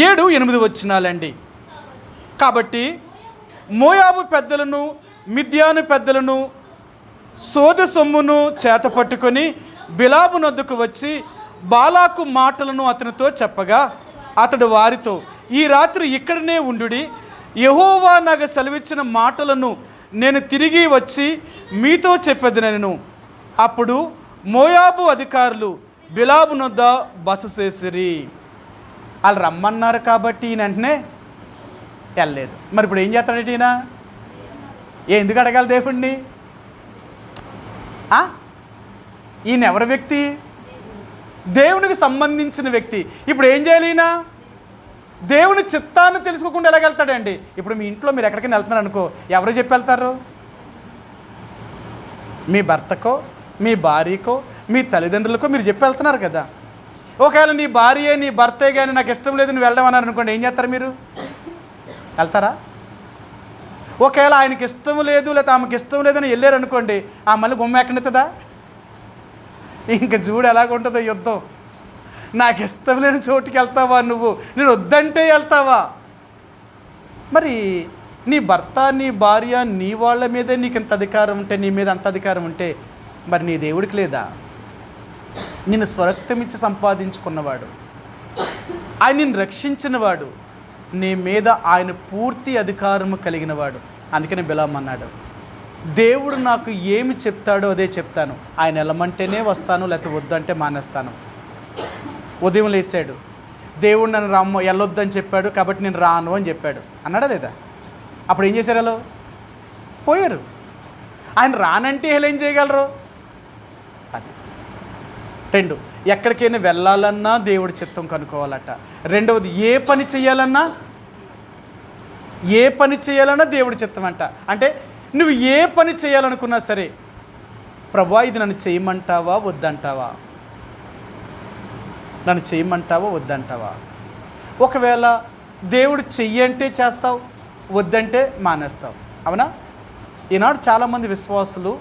Speaker 1: 7-8 వచనాలండి. కాబట్టి మోయాబు పెద్దలను మిద్యాను పెద్దలను సోదె సొమ్మును చేత పట్టుకొని బిలాము నొద్దకు వచ్చి బాలాకు మాటలను అతనితో చెప్పగా అతడు వారితో, ఈ రాత్రి ఇక్కడనే ఉండుడి, యెహోవా నాకు సెలవిచ్చిన మాటలను నేను తిరిగి వచ్చి మీతో చెప్పెదనెను. అప్పుడు మోయాబు అధికారులు బిలాము నొద్ద బస చేసిరి. వాళ్ళు రమ్మన్నారు కాబట్టి ఈయన వెంటనే వెళ్ళలేదు. మరి ఇప్పుడు ఏం చేస్తాడంటే ఈయన? ఎందుకు అడగాలి దేవుణ్ణి? ఈయన ఎవరి వ్యక్తి? దేవునికి సంబంధించిన వ్యక్తి. ఇప్పుడు ఏం చేయాలి ఈయన? దేవుని చిత్తాన్ని తెలుసుకోకుండా ఎలాగెళ్తాడండి? ఇప్పుడు మీ ఇంట్లో మీరు ఎక్కడికైనా వెళ్తున్నారు అనుకో, ఎవరు చెప్పి వెళ్తారు? మీ భర్తకో మీ భార్యకో మీ తల్లిదండ్రులకో మీరు చెప్పి వెళ్తున్నారు కదా. ఒకవేళ నీ భార్య నీ భర్తే కానీ నాకు ఇష్టం లేదు నువ్వు వెళ్ళమన్నారు అనుకోండి, ఏం చేస్తారు? మీరు వెళ్తారా? ఒకవేళ ఆయనకి ఇష్టం లేదు లేదా ఆమెకి ఇష్టం లేదని వెళ్ళారు అనుకోండి, ఆ మళ్ళీ బొమ్మ ఎక్కడెత్తుందా? ఇంక చూడు ఎలాగుంటుందో యుద్ధం. నాకు ఇష్టం లేని చోటుకి వెళ్తావా నువ్వు? నేను వద్దంటే వెళ్తావా? మరి నీ భర్త నీ భార్య నీ వాళ్ళ మీదే నీకు ఇంత అధికారం ఉంటే, నీ మీద అంత అధికారం ఉంటే, మరి నీ దేవుడికి లేదా? నిన్ను స్వరక్తమిచ్చి సంపాదించుకున్నవాడు, ఆయన నిన్ను రక్షించినవాడు, నీ మీద ఆయన పూర్తి అధికారము కలిగినవాడు. అందుకని బిలాము అన్నాడు, దేవుడు నాకు ఏమి చెప్తాడో అదే చెప్తాను, ఆయన వెళ్ళమంటేనే వస్తాను, లేకపోతే వద్దంటే మానేస్తాను. ఉదయం లేచాడు, దేవుడు నన్ను వెళ్ళొద్దని చెప్పాడు కాబట్టి నేను రాను అని చెప్పాడు. అన్నాడా లేదా? అప్పుడు ఏం చేశారు? వాళ్ళు పోయారు. ఆయన రానంటే వీళ్ళు ఏం చేయగలరు? అది 2, ఎక్కడికైనా వెళ్ళాలన్నా దేవుడి చిత్తం కనుక్కోవాలట. 2వది, ఏ పని చేయాలన్నా దేవుడి చిత్తం అంట. అంటే నువ్వు ఏ పని చేయాలనుకున్నా సరే, ప్రభువా ఇది నన్ను చేయమంటావా వద్దంటావా? నన్ను చేయమంటావా వద్దంటావా? ఒకవేళ దేవుడు చెయ్యంటే చేస్తావు, వద్దంటే మానేస్తావు. అవునా? ఈనాడు చాలామంది విశ్వాసులు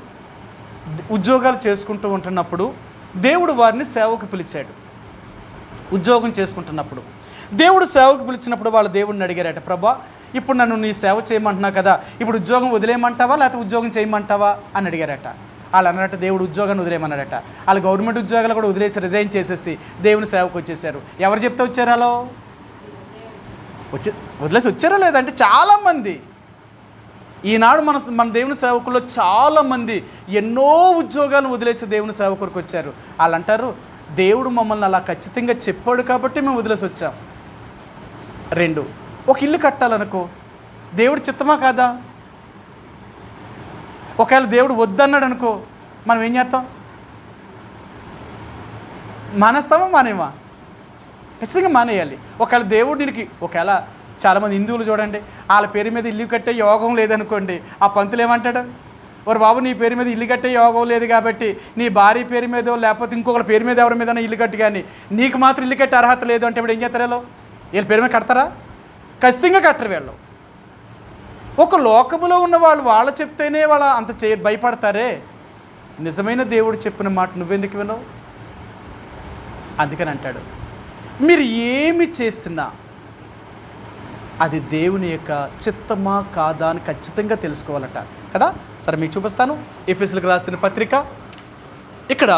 Speaker 1: ఉద్యోగాలు చేసుకుంటూ ఉంటున్నప్పుడు దేవుడు వారిని సేవకు పిలిచాడు. ఉద్యోగం చేసుకుంటున్నప్పుడు దేవుడు సేవకు పిలిచినప్పుడు వాళ్ళు దేవుడిని అడిగారట, ప్రభా ఇప్పుడు నన్ను నీ సేవ చేయమంటున్నావు కదా, ఇప్పుడు ఉద్యోగం వదిలేయమంటావా లేకపోతే ఉద్యోగం చేయమంటావా అని అడిగారట. వాళ్ళు అన్నారట దేవుడు ఉద్యోగాన్ని వదిలేయమన్నారట. వాళ్ళు గవర్నమెంట్ ఉద్యోగాలు కూడా వదిలేసి రిజైన్ చేసేసి దేవుని సేవకు వచ్చేసారు. ఎవరు చెప్తే వచ్చారు? అలా వదిలేసి వచ్చారా లేదంటే చాలామంది ఈనాడు మన దేవుని సేవకుల్లో చాలామంది ఎన్నో ఉద్యోగాలను వదిలేసి దేవుని సేవ కొరకు వచ్చారు. వాళ్ళు అంటారు దేవుడు మమ్మల్ని అలా ఖచ్చితంగా చెప్పాడు కాబట్టి మేము వదిలేసి వచ్చాం. 2, ఒక ఇల్లు కట్టాలనుకో, దేవుడు చిత్తమా కాదా? ఒకవేళ దేవుడు వద్దన్నాడు అనుకో, మనం ఏం చేస్తాం? మానేస్తామా మానేమా? ఖచ్చితంగా మానేయాలి. ఒకవేళ దేవుడు దీనికి, ఒకవేళ చాలామంది హిందువులు చూడండి, వాళ్ళ పేరు మీద ఇల్లు కట్టే యోగం లేదనుకోండి, ఆ పంతులు ఏమంటాడు? ఓరు బాబు నీ పేరు మీద ఇల్లు కట్టే యోగం లేదు కాబట్టి నీ భార్య పేరు మీదో లేకపోతే ఇంకొకరి పేరు మీద ఎవరి మీద ఇల్లు కట్టు, కానీ నీకు మాత్రం ఇల్లు కట్టే అర్హత లేదు అంటే ఇప్పుడు ఏం చేస్తారు? వీళ్ళ పేరు మీద కడతారా? ఖచ్చితంగా కట్టరు వీళ్ళు. ఒక లోకములో ఉన్న వాళ్ళు చెప్తేనే వాళ్ళ అంత భయపడతారే, నిజమైన దేవుడు చెప్పిన మాట నువ్వెందుకు వినవు? అందుకని అంటాడు, మీరు ఏమి చేసినా అది దేవుని యొక్క చిత్తమా కాదా అని ఖచ్చితంగా తెలుసుకోవాలట కదా. సరే మీకు చూపిస్తాను. ఎఫెసీయులకు రాసిన పత్రిక, ఇక్కడ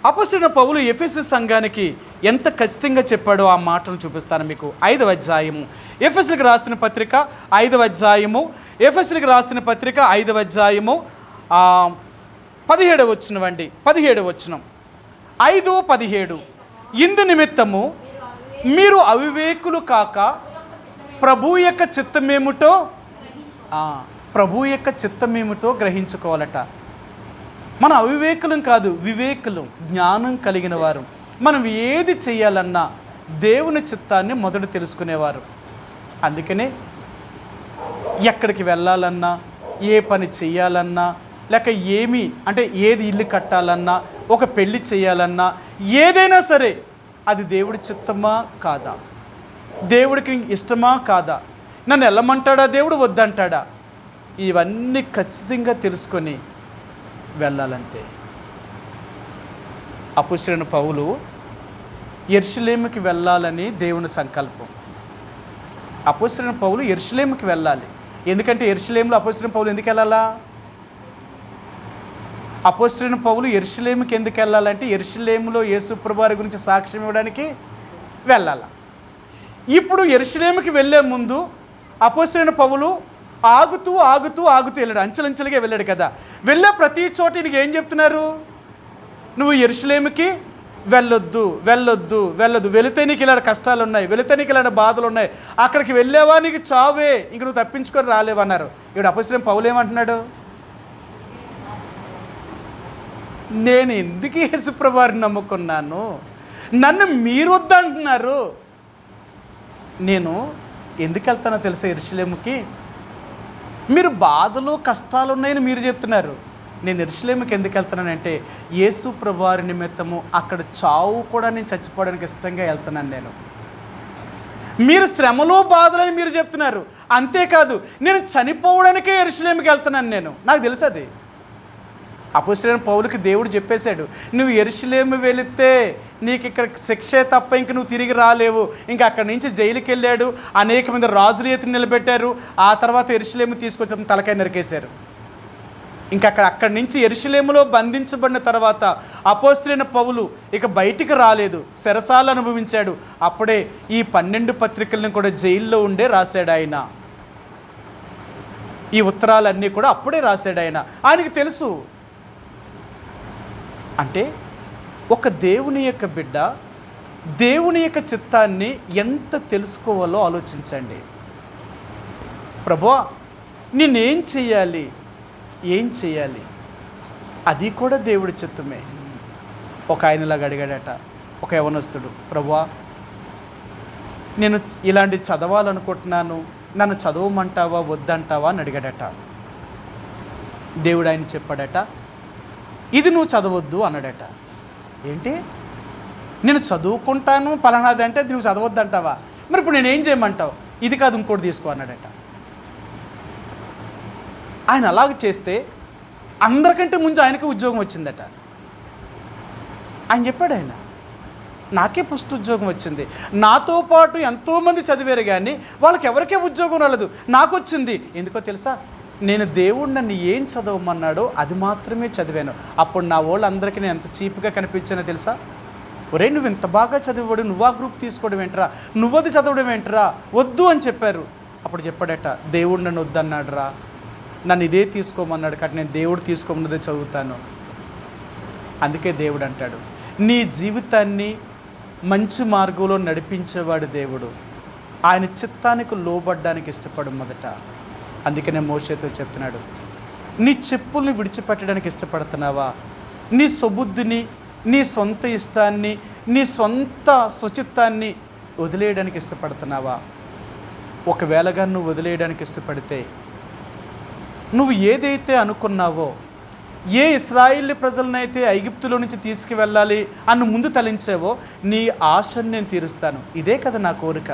Speaker 1: అపొస్తలుడైన పౌలు ఎఫెసు సంఘానికి ఎంత ఖచ్చితంగా చెప్పాడో ఆ మాటను చూపిస్తాను మీకు. 5వ అధ్యాయము, ఎఫెసీయులకు రాసిన పత్రిక 5వ అధ్యాయము, ఎఫెసీయులకు రాసిన పత్రిక 5వ అధ్యాయము 17వ వచనం అండి. 17వ వచనం, 5:17, ఇందు నిమిత్తము మీరు అవివేకులు కాక ప్రభు యొక్క చిత్తమేమిటో గ్రహించుకోవాలట. మన అవివేకులం కాదు, వివేకులు, జ్ఞానం కలిగిన వారు. మనం ఏది చేయాలన్నా దేవుని చిత్తాన్ని మొదట తెలుసుకునేవారు. అందుకనే ఎక్కడికి వెళ్ళాలన్నా, ఏ పని చేయాలన్నా, లేక ఏది ఇల్లు కట్టాలన్నా, ఒక పెళ్ళి చేయాలన్నా, ఏదైనా సరే అది దేవుడి చిత్తమా కాదా, దేవుడికి ఇష్టమా కాదా, నన్ను వెళ్ళమంటాడా దేవుడు, వద్దంటాడా, ఇవన్నీ ఖచ్చితంగా తెలుసుకొని వెళ్ళాలంతే. అపొస్తలుడైన పౌలు యెరూషలేముకి వెళ్ళాలని దేవుని సంకల్పం. అపొస్తలుడైన పౌలు యెరూషలేముకి వెళ్ళాలి. ఎందుకంటే యెరూషలేములో అపొస్తలుడైన పౌలు ఎందుకు వెళ్ళాలా? అపొస్తలుడైన పౌలు యెరూషలేముకి ఎందుకు వెళ్ళాలంటే యెరూషలేములో యేసు ప్రభువారి గురించి సాక్ష్యం ఇవ్వడానికి వెళ్ళాలి. ఇప్పుడు యెరూషలేముకి వెళ్ళే ముందు అపొస్తలుడైన పౌలు ఆగుతూ వెళ్ళాడు, అంచెలంచెలుగా వెళ్ళాడు కదా. వెళ్ళే ప్రతి చోట నీకు ఏం చెప్తున్నారు? నువ్వు యెరూషలేముకి వెళ్ళొద్దు, వెళితే నీకు ఇలాంటి కష్టాలు ఉన్నాయి, వెళితే నీకు ఇలాంటి బాధలు ఉన్నాయి, అక్కడికి వెళ్ళావా నీకు చావే, ఇంక నువ్వు తప్పించుకొని రాలేవన్నారు. ఇప్పుడు అపొస్తలుడైన పౌలు ఏమంటున్నాడు? నేను ఎందుకు యేసు ప్రభువారిని నమ్ముకున్నాను, నన్ను మీరు వద్దంటున్నారు, నేను ఎందుకు వెళ్తానో తెలుసా యెరూషలేముకి? మీరు బాధలు కష్టాలు ఉన్నాయని మీరు చెప్తున్నారు. నేను యెరూషలేముకి ఎందుకు వెళ్తున్నానంటే యేసు ప్రభువారి నిమిత్తము అక్కడ చావు కూడా నేను చచ్చిపోవడానికి ఇష్టంగా వెళ్తున్నాను. మీరు శ్రమలు బాధలని మీరు చెప్తున్నారు, అంతేకాదు నేను చనిపోవడానికే యెరూషలేముకి వెళ్తున్నాను. నాకు తెలుసు అది. అపొస్తలుడైన పౌలుకి దేవుడు చెప్పేశాడు, నువ్వు యెరూషలేము వెళితే నీకు ఇక్కడ శిక్షే తప్ప ఇంక నువ్వు తిరిగి రాలేవు. ఇంకా అక్కడి నుంచి జైలుకి వెళ్ళాడు, అనేక మంది రాజుల ఎత్తుని నిలబెట్టారు, ఆ తర్వాత యెరూషలేము తీసుకొచ్చి తలకాయ నరికేశారు. ఇంకా అక్కడి నుంచి యెరూషలేములో బంధించబడిన తర్వాత అపొస్తలుడైన పౌలు ఇక బయటికి రాలేదు, చెరసాల అనుభవించాడు. అప్పుడే ఈ 12 పత్రికలను కూడా జైల్లో ఉండే రాశాడు ఆయన. ఈ ఉత్తరాలన్నీ కూడా అప్పుడే రాశాడు ఆయన. ఆయనకి తెలుసు. అంటే ఒక దేవుని యొక్క బిడ్డ దేవుని యొక్క చిత్తాన్ని ఎంత తెలుసుకోవాలో ఆలోచించండి. ప్రభువా నేనేం చేయాలి, ఏం చేయాలి, అది కూడా దేవుడి చిత్తమే. ఒక ఆయనలాగా అడిగాడట ఒక యవనస్తుడు, ప్రభువా నేను ఇలాంటి చదవాలనుకుంటున్నాను, నన్ను చదవమంటావా వద్దంటావా అని అడిగాడట. దేవుడు ఆయన చెప్పాడట, ఇది నువ్వు చదవద్దు అన్నాడట. ఏంటి, నేను చదువుకుంటాను పలానాది అంటే నువ్వు చదవద్దు అంటావా? మరి ఇప్పుడు నేనేం చేయమంటావు? ఇది కాదు ఇంకోటి తీసుకో అన్నాడట. ఆయన అలాగ చేస్తే అందరికంటే ముందు ఆయనకి ఉద్యోగం వచ్చిందట. ఆయన చెప్పాడు, ఆయన నాకే ఫస్ట్ ఉద్యోగం వచ్చింది, నాతో పాటు ఎంతోమంది చదివారు కానీ వాళ్ళకి ఎవరికే ఉద్యోగం రాలేదు, నాకు వచ్చింది. ఎందుకో తెలుసా? నేను దేవుడు నన్ను ఏం చదవమన్నాడో అది మాత్రమే చదివాను. అప్పుడు నా వాళ్ళందరికీ నేను ఎంత చీప్గా కనిపించానో తెలుసా? ఒరే నువ్వు ఇంత బాగా చదివాడు, నువ్వు ఆ గ్రూప్ తీసుకోవడం ఏంట్రా, నువ్వది చదవడం ఏంట్రా, వద్దు అని చెప్పారు. అప్పుడు చెప్పాడట, దేవుడు నన్ను వద్దన్నాడు రా, నన్ను ఇదే తీసుకోమన్నాడు కాబట్టి నేను దేవుడు తీసుకోమన్నదే చదువుతాను. అందుకే దేవుడు అంటాడు, నీ జీవితాన్ని మంచి మార్గంలో నడిపించేవాడు దేవుడు. ఆయన చిత్తానికి లోబడ్డానికి ఇష్టపడు మొదట. అందుకనే మోషేతో చెప్తున్నాడు, నీ చెప్పుల్ని విడిచిపెట్టడానికి ఇష్టపడుతున్నావా? నీ సొబుద్ధిని, నీ సొంత ఇష్టాన్ని, నీ సొంత స్వచిత్తాన్ని వదిలేయడానికి ఇష్టపడుతున్నావా? ఒకవేళగా నువ్వు వదిలేయడానికి ఇష్టపడితే నువ్వు ఏదైతే అనుకున్నావో, ఏ ఇశ్రాయేలు ప్రజలనైతే ఐగుప్తులో నుంచి తీసుకువెళ్ళాలి అని ముందు తలించావో నీ ఆశను నేను తీరుస్తాను. ఇదే కదా నా కోరిక.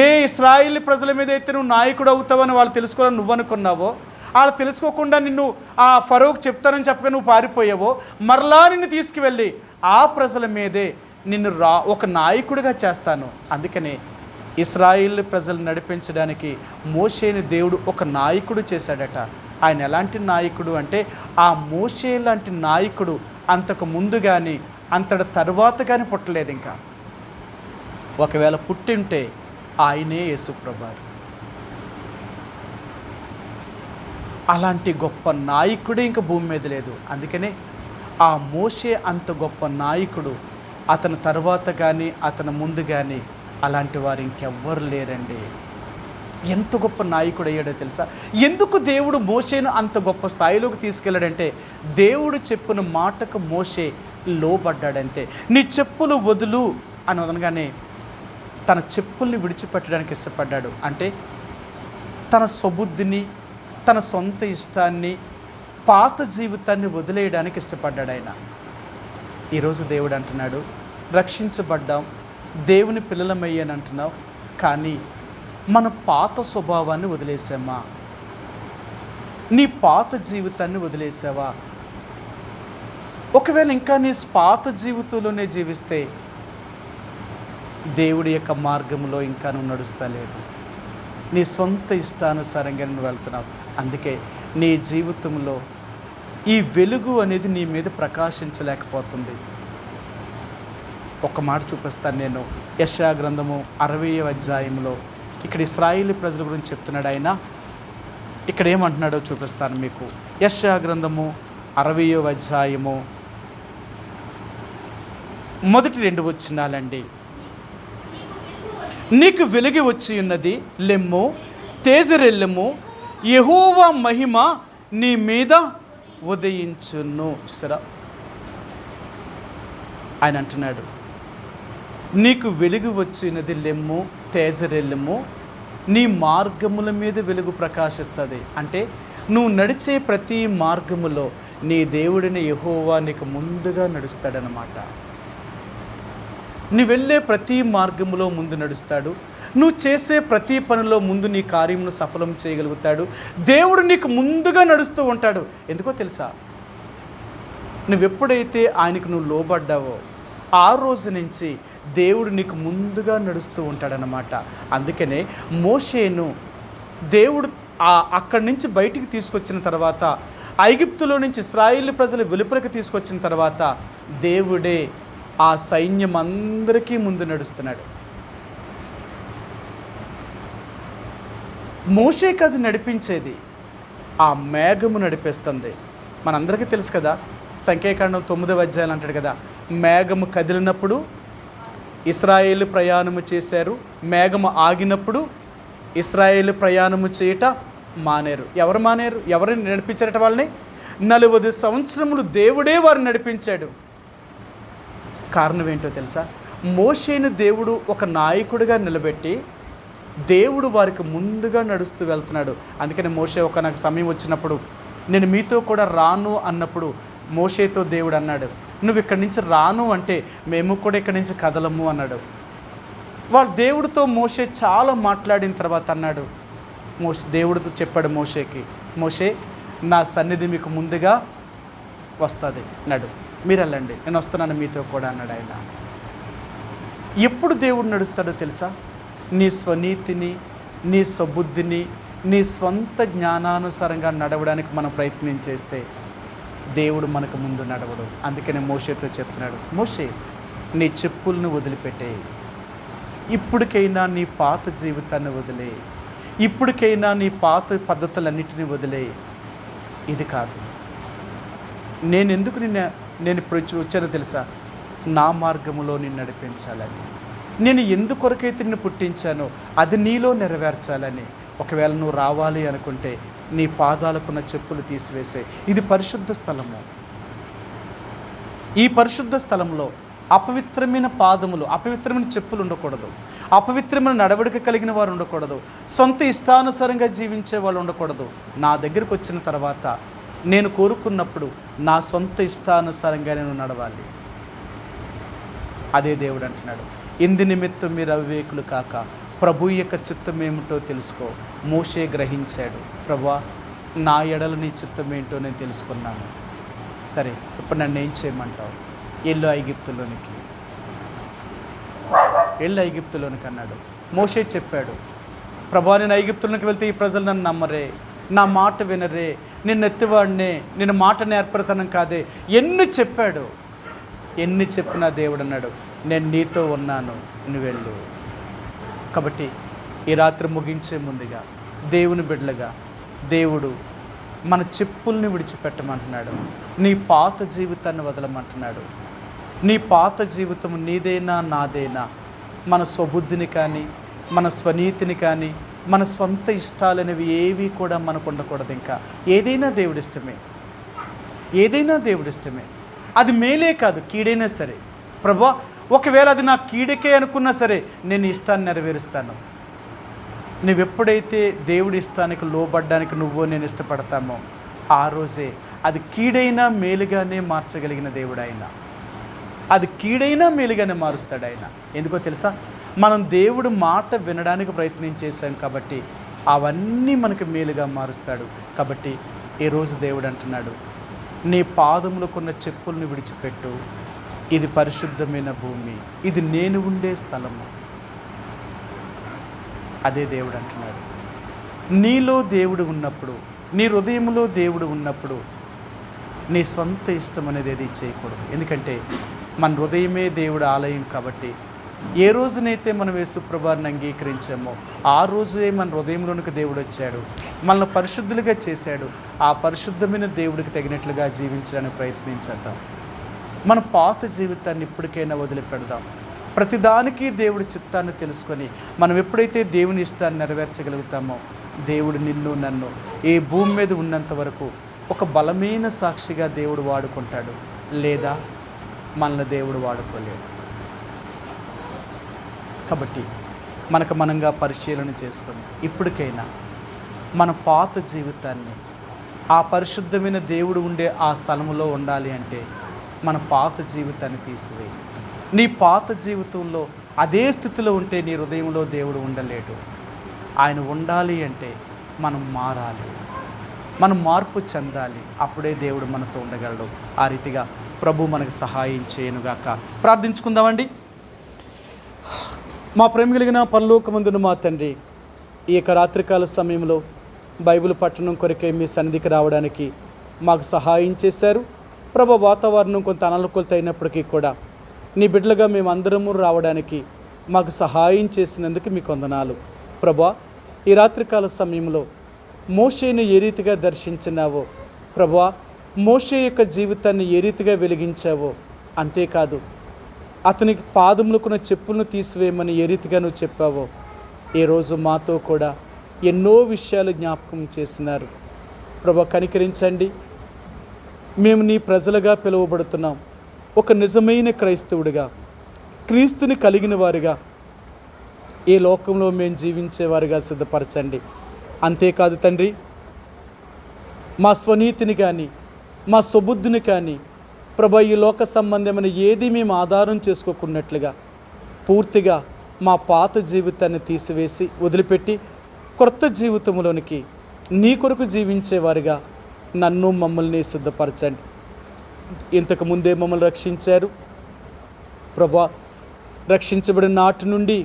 Speaker 1: ఏ ఇశ్రాయేల్ ప్రజల మీద అయితే నువ్వు నాయకుడు అవుతావని వాళ్ళు తెలుసుకోవాలని నువ్వు అనుకున్నావో, వాళ్ళు తెలుసుకోకుండా నిన్ను ఆ ఫరోకు చెప్తానని చెప్పగా నువ్వు పారిపోయావో, మరలా నిన్ను తీసుకువెళ్ళి ఆ ప్రజల మీదే నిన్ను ఒక నాయకుడిగా చేస్తాను. అందుకనే ఇశ్రాయేల్ ప్రజలు నడిపించడానికి మోషేని దేవుడు ఒక నాయకుడు చేశాడట. ఆయన ఎలాంటి నాయకుడు అంటే, ఆ మోషే లాంటి నాయకుడు అంతకు ముందు కానీ అంతటి తర్వాత కానీ పుట్టలేదు. ఇంకా ఒకవేళ పుట్టింటే ఆయనే యేసుప్రభువారు. అలాంటి గొప్ప నాయకుడే ఇంకా భూమి మీద లేదు. అందుకనే ఆ మోషే అంత గొప్ప నాయకుడు, అతని తర్వాత కానీ అతని ముందు కానీ అలాంటి వారు ఇంకెవ్వరు లేరండి. ఎంత గొప్ప నాయకుడు అయ్యాడో తెలుసా? ఎందుకు దేవుడు మోషేను అంత గొప్ప స్థాయిలోకి తీసుకెళ్ళాడంటే, దేవుడు చెప్పిన మాటకు మోషే లోబడ్డాడంతే. నీ చెప్పులు వదులు అని అనగానే తన చెప్పుల్ని విడిచిపెట్టడానికి ఇష్టపడ్డాడు. అంటే తన స్వబుద్ధిని, తన సొంత ఇష్టాన్ని, పాత జీవితాన్ని వదిలేయడానికి ఇష్టపడ్డాడు ఆయన. ఈరోజు దేవుడు అంటున్నాడు, రక్షించబడ్డాం, దేవుని పిల్లలమయ్యాని అంటున్నావు, కానీ మన పాత స్వభావాన్ని వదిలేసామా? నీ పాత జీవితాన్ని వదిలేసావా? ఒకవేళ ఇంకా నీ పాత జీవితంలోనే జీవిస్తే దేవుడి యొక్క మార్గంలో ఇంకా నువ్వు నడుస్తలేదు. నీ సొంత ఇష్టానుసారంగా నువ్వు వెళ్తున్నావు. అందుకే నీ జీవితంలో ఈ వెలుగు అనేది నీ మీద ప్రకాశించలేకపోతుంది. ఒక మాట చూపిస్తాను నేను. యెషయా గ్రంథము 60వ అధ్యాయంలో ఇక్కడ ఇశ్రాయేలు ప్రజల గురించి చెప్తున్నాడు ఆయన. ఇక్కడ ఏమంటున్నాడో చూపిస్తాను మీకు. యెషయా గ్రంథము 60వ అధ్యాయము మొదటి 2 వచనాలండి. నీకు వెలుగు వచ్చి ఉన్నది, లెమ్ము, తేజరెల్లెము, యెహోవా మహిమ నీ మీద ఉదయించును. చూసారా, ఆయన అంటున్నాడు, నీకు వెలుగు వచ్చినది, లెమ్ము, తేజరెల్లెము, నీ మార్గముల మీద వెలుగు ప్రకాశిస్తుంది. అంటే నువ్వు నడిచే ప్రతి మార్గములో నీ దేవుడిని యెహోవా నీకు ముందుగా నడుస్తాడనమాట. నువ్వు వెళ్ళే ప్రతి మార్గంలో ముందు నడుస్తాడు. నువ్వు చేసే ప్రతి పనిలో ముందు నీ కార్యమును సఫలం చేయగలుగుతాడు. దేవుడు నీకు ముందుగా నడుస్తూ ఉంటాడు. ఎందుకో తెలుసా? నువ్వెప్పుడైతే ఆయనకు నువ్వు లోబడ్డావో ఆ రోజు నుంచి దేవుడు నీకు ముందుగా నడుస్తూ ఉంటాడనమాట. అందుకనే మోషేను దేవుడు అక్కడి నుంచి బయటికి తీసుకొచ్చిన తర్వాత, ఐగుప్తులో నుంచి ఇశ్రాయేలు ప్రజలు వెలుపలికి తీసుకొచ్చిన తర్వాత దేవుడే ఆ సైన్యం అందరికీ ముందు నడుస్తున్నాడు. మోషేకి అది నడిపించేది, ఆ మేఘము నడిపిస్తుంది. మనందరికీ తెలుసు కదా, సంఖ్యాకాండం 9వ అధ్యాయం అంటాడు కదా, మేఘము కదిలినప్పుడు ఇశ్రాయేలు ప్రయాణము చేశారు, మేఘము ఆగినప్పుడు ఇశ్రాయేలు ప్రయాణము చేయట మానేరు. ఎవరు మానేరు? ఎవరిని నడిపించారట? వాళ్ళని 40 సంవత్సరములు దేవుడే వారిని నడిపించాడు. కారణం ఏంటో తెలుసా? మోషేను దేవుడు ఒక నాయకుడిగా నిలబెట్టి దేవుడు వారికి ముందుగా నడుస్తూ వెళ్తున్నాడు. అందుకని మోషే నాకు సమయం వచ్చినప్పుడు నేను మీతో కూడా రాను అన్నప్పుడు మోషేతో దేవుడు అన్నాడు, నువ్వు ఇక్కడి నుంచి రాను అంటే మేము కూడా ఇక్కడి నుంచి కదలము అన్నాడు. వాళ్ళు దేవుడితో మోషే చాలా మాట్లాడిన తర్వాత అన్నాడు, దేవుడితో చెప్పాడు మోషేకి, మోషే నా సన్నిధి మీకు ముందుగా వస్తుంది అన్నాడు, మీరు వెళ్ళండి, నేను వస్తున్నాను మీతో కూడా అన్నాడు ఆయన. ఎప్పుడు దేవుడు నడుస్తాడో తెలుసా? నీ స్వనీతిని, నీ స్వబుద్ధిని, నీ స్వంత జ్ఞానానుసారంగా నడవడానికి మనం ప్రయత్నం చేస్తే దేవుడు మనకు ముందు నడవడు. అందుకనే మోషేతో చెప్తున్నాడు, మోషే నీ చెప్పులను వదిలిపెట్టే, ఇప్పటికైనా నీ పాత జీవితాన్ని వదిలే, ఇప్పటికైనా నీ పాత పద్ధతులన్నిటినీ వదిలే. ఇది కాదు, నేను ఎందుకు నేను ఇప్పుడు వచ్చానో తెలుసా? నా మార్గములో నిన్ను నడిపించాలని. నేను ఎందుకొరకైతే నిన్ను పుట్టించానో అది నీలో నెరవేర్చాలని. ఒకవేళ నువ్వు రావాలి అనుకుంటే నీ పాదాలకున్న చెప్పులు తీసివేసే. ఇది పరిశుద్ధ స్థలము. ఈ పరిశుద్ధ స్థలంలో అపవిత్రమైన పాదములు, అపవిత్రమైన చెప్పులు ఉండకూడదు, అపవిత్రమైన నడవడిక కలిగిన వారు ఉండకూడదు, సొంత ఇష్టానుసారంగా జీవించే వాళ్ళు ఉండకూడదు. నా దగ్గరికి వచ్చిన తర్వాత నేను కోరుకున్నప్పుడు నా సొంత ఇష్టానుసారంగా నేను నడవాలి. అదే దేవుడు అంటున్నాడు, ఇందు నిమిత్తం మీరు అవివేకులు కాక ప్రభు యొక్క చిత్తం ఏమిటో తెలుసుకో. మోషే గ్రహించాడు, ప్రభువా నా ఎడల నీ చిత్తం ఏంటో నేను తెలుసుకున్నాను. సరే, ఇప్పుడు నన్ను ఏం చేయమంటావు? ఎల్లు ఐగుప్తులోనికి, ఎల్లు ఐగుప్తులోనికి అన్నాడు. మోషే చెప్పాడు, ప్రభువా నేను ఐగుప్తులోనికి వెళ్తే ఈ ప్రజలు నన్ను నమ్మరే, నా మాట వినరే, నిన్ను ఎత్తివాడినే, నేను మాట నేర్పడతాను కాదే. ఎన్ని చెప్పాడు, ఎన్ని చెప్పినా దేవుడు అన్నాడు, నేను నీతో ఉన్నాను, నువ్వు వెళ్ళు. కాబట్టి ఈ రాత్రి ముగించే ముందుగా దేవుని బిడ్డలుగా దేవుడు మన చెప్పుల్ని విడిచిపెట్టమంటున్నాడు. నీ పాత జీవితాన్ని వదలమంటున్నాడు. నీ పాత జీవితం నీదైనా నాదైనా, మన స్వబుద్ధిని కానీ, మన స్వనీతిని కానీ, మన స్వంత ఇష్టాలనేవి ఏవి కూడా మనకు ఉండకూడదు. ఇంకా ఏదైనా దేవుడిష్టమే, ఏదైనా దేవుడిష్టమే. అది మేలే కాదు, కీడైనా సరే. ప్రభువా ఒకవేళ అది నా కీడకే అనుకున్నా సరే నేను ఇష్టాన్ని నెరవేరుస్తాను. నువ్వెప్పుడైతే దేవుడి ఇష్టానికి లోబడ్డానికి నువ్వో నేను ఇష్టపడతామో ఆ రోజే అది కీడైనా మేలుగానే మార్చగలిగిన దేవుడు ఆయన. అది కీడైనా మేలుగానే మారుస్తాడు ఆయన. ఎందుకో తెలుసా, మనం దేవుడు మాట వినడానికి ప్రయత్నం చేశాం కాబట్టి అవన్నీ మనకు మేలుగా మారుస్తాడు. కాబట్టి ఈరోజు దేవుడు అంటున్నాడు, నీ పాదములకున్న చెప్పుల్ని విడిచిపెట్టు, ఇది పరిశుద్ధమైన భూమి, ఇది నేను ఉండే స్థలము. అదే దేవుడు అంటున్నాడు. నీలో దేవుడు ఉన్నప్పుడు, నీ హృదయంలో దేవుడు ఉన్నప్పుడు నీ సొంత ఇష్టం అనేది ఏది చేయకూడదు. ఎందుకంటే మన హృదయమే దేవుడు ఆలయం. కాబట్టి ఏ రోజునైతే మనం యేసుప్రభువుని అంగీకరించామో ఆ రోజే మన హృదయంలోనికి దేవుడు వచ్చాడు, మనల్ని పరిశుద్ధులుగా చేశాడు. ఆ పరిశుద్ధమైన దేవుడికి తగినట్లుగా జీవించడానికి ప్రయత్నించేద్దాం. మన పాత జీవితాన్ని ఇప్పటికైనా వదిలిపెడదాం. ప్రతిదానికి దేవుడి చిత్తాన్ని తెలుసుకొని మనం ఎప్పుడైతే దేవుని ఇష్టాన్ని నెరవేర్చగలుగుతామో దేవుడు నిన్ను నన్ను ఈ భూమి మీద ఉన్నంత వరకు ఒక బలమైన సాక్షిగా దేవుడు వాడుకుంటాడు, లేదా మనల్ని దేవుడు వాడుకోలేడు. కాబట్టి మనకు మనంగా పరిశీలన చేసుకొని ఇప్పటికైనా మన పాత జీవితాన్ని, ఆ పరిశుద్ధమైన దేవుడు ఉండే ఆ స్థలంలో ఉండాలి అంటే మన పాత జీవితాన్ని తీసివేయి. నీ పాత జీవితంలో అదే స్థితిలో ఉంటే నీ హృదయంలో దేవుడు ఉండలేడు. ఆయన ఉండాలి అంటే మనం మారాలి, మనం మార్పు చెందాలి. అప్పుడే దేవుడు మనతో ఉండగలడు. ఆ రీతిగా ప్రభు మనకు సహాయం చేయనుగాక. ప్రార్థించుకుందామండి. మా ప్రేమ కలిగిన పరలోకమందున మా తండ్రి, ఈ యొక్క రాత్రికాల సమయంలో బైబిల్ పట్టణం కొరకే మీ సన్నిధికి రావడానికి మాకు సహాయం చేశారు. ప్రభు వాతావరణం కొంత అననుకూలత అయినప్పటికీ కూడా నీ బిడ్డలుగా మేమందరము రావడానికి మాకు సహాయం చేసినందుకు మీకు వందనాలు. ప్రభా ఈ రాత్రికాల సమయంలో మోషేను ఏ రీతిగా దర్శించినావో, ప్రభా మోషే యొక్క జీవితాన్ని ఏ రీతిగా వెలిగించావో, అంతేకాదు అతనికి పాదములకున్న చెప్పులను తీసివేయమని ఏ రీతిగా నువ్వు చెప్పావో, ఈరోజు మాతో కూడా ఎన్నో విషయాలు జ్ఞాపకం చేసినారు. ప్రభా కనికరించండి. మేము నీ ప్రజలుగా పిలువబడుతున్నాం. ఒక నిజమైన క్రైస్తవుడిగా, క్రీస్తుని కలిగిన వారిగా ఈ లోకంలో మేము జీవించేవారిగా సిద్ధపరచండి. అంతేకాదు తండ్రి, మా స్వనీతిని కానీ, మా స్వబుద్ధిని కానీ ప్రభా ఈ లోక సంబంధమైన ఏది మేము ఆధారం చేసుకోకున్నట్లుగా పూర్తిగా మా పాత జీవితాన్ని తీసివేసి వదిలిపెట్టి కొత్త జీవితంలోనికి నీ కొరకు జీవించేవారిగా నన్ను మమ్మల్ని సిద్ధపరచండి. ఇంతకుముందే మమ్మల్ని రక్షించారు ప్రభా. రక్షించబడిన నాటి నుండి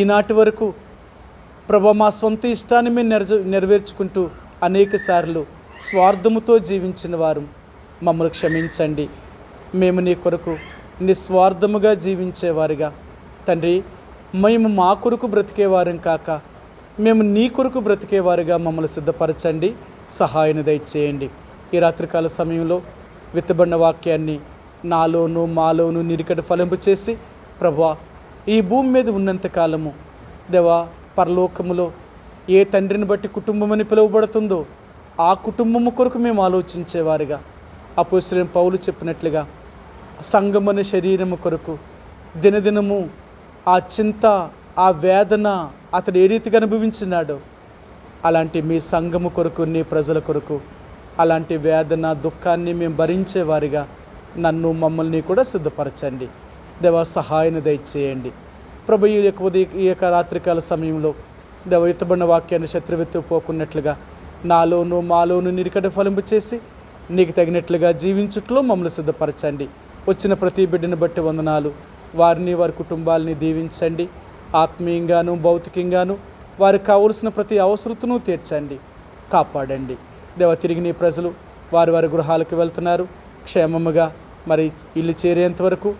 Speaker 1: ఈనాటి వరకు ప్రభా మా సొంత ఇష్టాన్ని మేము నెరవేర్చుకుంటూ అనేక సార్లు స్వార్థముతో జీవించిన వారు మమ్మల్ని క్షమించండి. మేము నీ కొరకు నిస్వార్థముగా జీవించేవారిగా తండ్రి, మేము మా కొరకు బ్రతికేవారం కాక మేము నీ కొరకు బ్రతికేవారిగా మమ్మల్ని సిద్ధపరచండి, సహాయాన్ని దయచేయండి. ఈ రాత్రికాల సమయంలో విత్తబడిన వాక్యాన్ని నాలోను మాలోను నిరికడ ఫలింపు చేసి ప్రభువా ఈ భూమి మీద ఉన్నంతకాలము దేవా పరలోకములో ఏ తండ్రిని బట్టి కుటుంబం అని పిలువబడుతుందో ఆ కుటుంబము కొరకు మేము ఆలోచించేవారిగా అపోస్తలుడైన పౌలు చెప్పినట్లుగా సంఘమనే శరీరము కొరకు దినదినము ఆ చింత, ఆ వేదన అతడు ఏ రీతిగా అనుభవించినాడో అలాంటి మీ సంఘము కొరకు, నీ ప్రజల కొరకు అలాంటి వేదన దుఃఖాన్ని మేము భరించేవారిగా నన్ను మమ్మల్ని కూడా సిద్ధపరచండి. దేవా సహాయాన్ని దయచేయండి. ప్రభు ఈ యొక్క రాత్రికాల సమయంలో దేవ ఎత్తబడిన వాక్యాన్ని శత్రువెత్తు పోకున్నట్లుగా నాలోను మాలోను నిరికడ ఫలింపు చేసి నీకు తగినట్లుగా జీవించుట్లో మమ్మల్ని సిద్ధపరచండి. వచ్చిన ప్రతి బిడ్డను బట్టి వందనాలు. వారిని వారి కుటుంబాలని దీవించండి. ఆత్మీయంగాను భౌతికంగాను వారికి కావలసిన ప్రతి అవసరతను తీర్చండి, కాపాడండి. దేవ తిరిగి నీ ప్రజలు వారి వారి గృహాలకు వెళ్తున్నారు. క్షేమముగా మరి ఇల్లు చేరేంత వరకు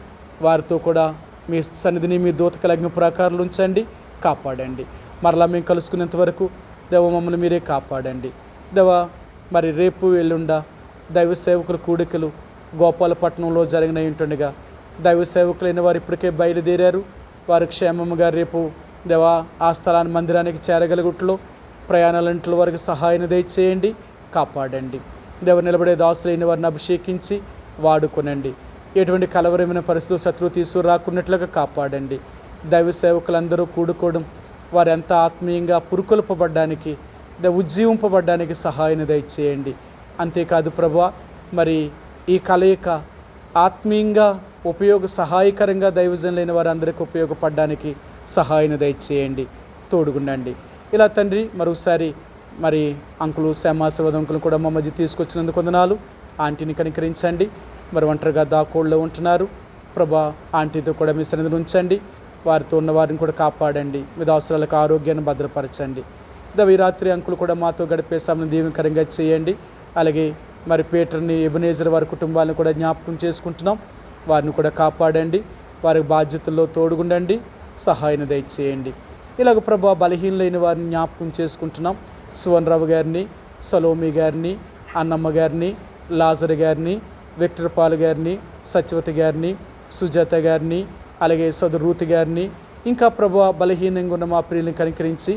Speaker 1: వారితో కూడా మీ సన్నిధిని మీ దూతకలగ్న ప్రాకారాలు ఉంచండి, కాపాడండి. మరలా మేము కలుసుకునేంత వరకు దేవ మమ్మల్ని మీరే కాపాడండి. దేవ మరి రేపు ఎల్లుండ దైవ సేవకుల కూడికలు గోపాలపట్నంలో జరిగిన ఉంటుండగా దైవ సేవకులైన వారు ఇప్పటికే బయలుదేరారు. వారు క్షేమముగా రేపు దేవ ఆ స్థలాన్ని మందిరానికి చేరగలుగుట్లో ప్రయాణాలంట్లో వారికి సహాయాన్ని దయచేయండి, కాపాడండి. దేవ నిలబడే దాసులైన వారిని అభిషేకించి వాడుకొనండి. ఎటువంటి కలవరమైన పరిస్థితులు శత్రువు తీసుకురాకున్నట్లుగా కాపాడండి. దైవ సేవకులందరూ కూడుకోవడం వారు ఎంత ఆత్మీయంగా పురుకొల్పబడ్డానికి ఉజ్జీవింపబడ్డానికి సహాయాన్ని దయచేయండి. అంతేకాదు ప్రభువా, మరి ఈ కలయిక ఆత్మీయంగా సహాయకరంగా దైవజనులైన వారందరికీ ఉపయోగపడడానికి సహాయాన్ని దయచేయండి, తోడుగుండండి. ఇలా తండ్రి మరొకసారి మరి అంకులు శ్యామాశ్రవద అంకులు కూడా మా మధ్య తీసుకొచ్చినందుకు వందనాలు. ఆంటీని కనికరించండి. మరి ఒంటరిగా దాకోళ్ళలో ఉంటున్నారు ప్రభా, ఆంటీతో కూడా మీ సన్నిధిలో ఉంచండి. వారితో ఉన్న వారిని కూడా కాపాడండి. మీ అవసరాలకు ఆరోగ్యాన్ని భద్రపరచండి. ఈ రాత్రి అంకులు కూడా మాతో గడిపే సమయం దీవెనకరంగా చేయండి. అలాగే మరి పీటర్ని ఎబెనేజర్ వారి కుటుంబాలను కూడా జ్ఞాపకం చేసుకుంటున్నాం. వారిని కూడా కాపాడండి. వారి బాధ్యతల్లో తోడుగుండండి, సహాయాన్ని దయచేయండి. ఇలాగ ప్రభా బలహీనులైన వారిని జ్ఞాపకం చేసుకుంటున్నాం. సువన్రావు గారిని, సలోమి గారిని, అన్నమ్మ గారిని, లాజర్ గారిని, విక్టర్ పాల్ గారిని, సత్యవతి గారిని, సుజాత గారిని, అలాగే రూత్ గారిని, ఇంకా ప్రభా బలహీనంగా ఉన్న మా ప్రియులను కనికరించి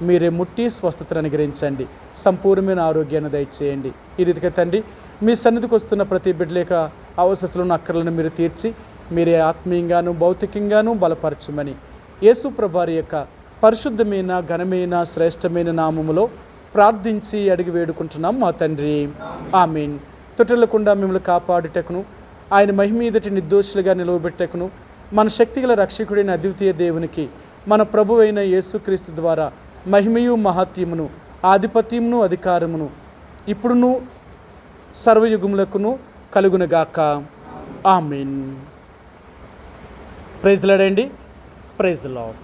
Speaker 1: మీరే ముట్టి స్వస్థతను అనుగ్రహించండి. సంపూర్ణమైన ఆరోగ్యాన్ని దయచేయండి. ఈ రీతిగా తండ్రి మీ సన్నిధికి వస్తున్న ప్రతి బిడ్డలేక అవసరతలను అక్కర్లను మీరు తీర్చి మీరే ఆత్మీయంగాను భౌతికంగాను బలపరచమని యేసు ప్రభువారి యొక్క పరిశుద్ధమైన ఘనమైన శ్రేష్టమైన నామములో ప్రార్థించి అడిగి వేడుకుంటున్నాం మా తండ్రి, ఆమేన్. తొట్టెలకుండా మిమ్మల్ని కాపాడుటకును ఆయన మహిమీదటి నిర్దోషులుగా నిలవబెట్టకును మన శక్తిగల రక్షకుడైన అద్వితీయ దేవునికి మన ప్రభువైన యేసుక్రీస్తు ద్వారా మహిమయు మహాత్యమును ఆధిపత్యమును అధికారమును ఇప్పుడును సర్వయుగములకును కలుగునగాక, ఆమేన్. ప్రైజ్ ది లార్డ్ అండి. Praise the lord.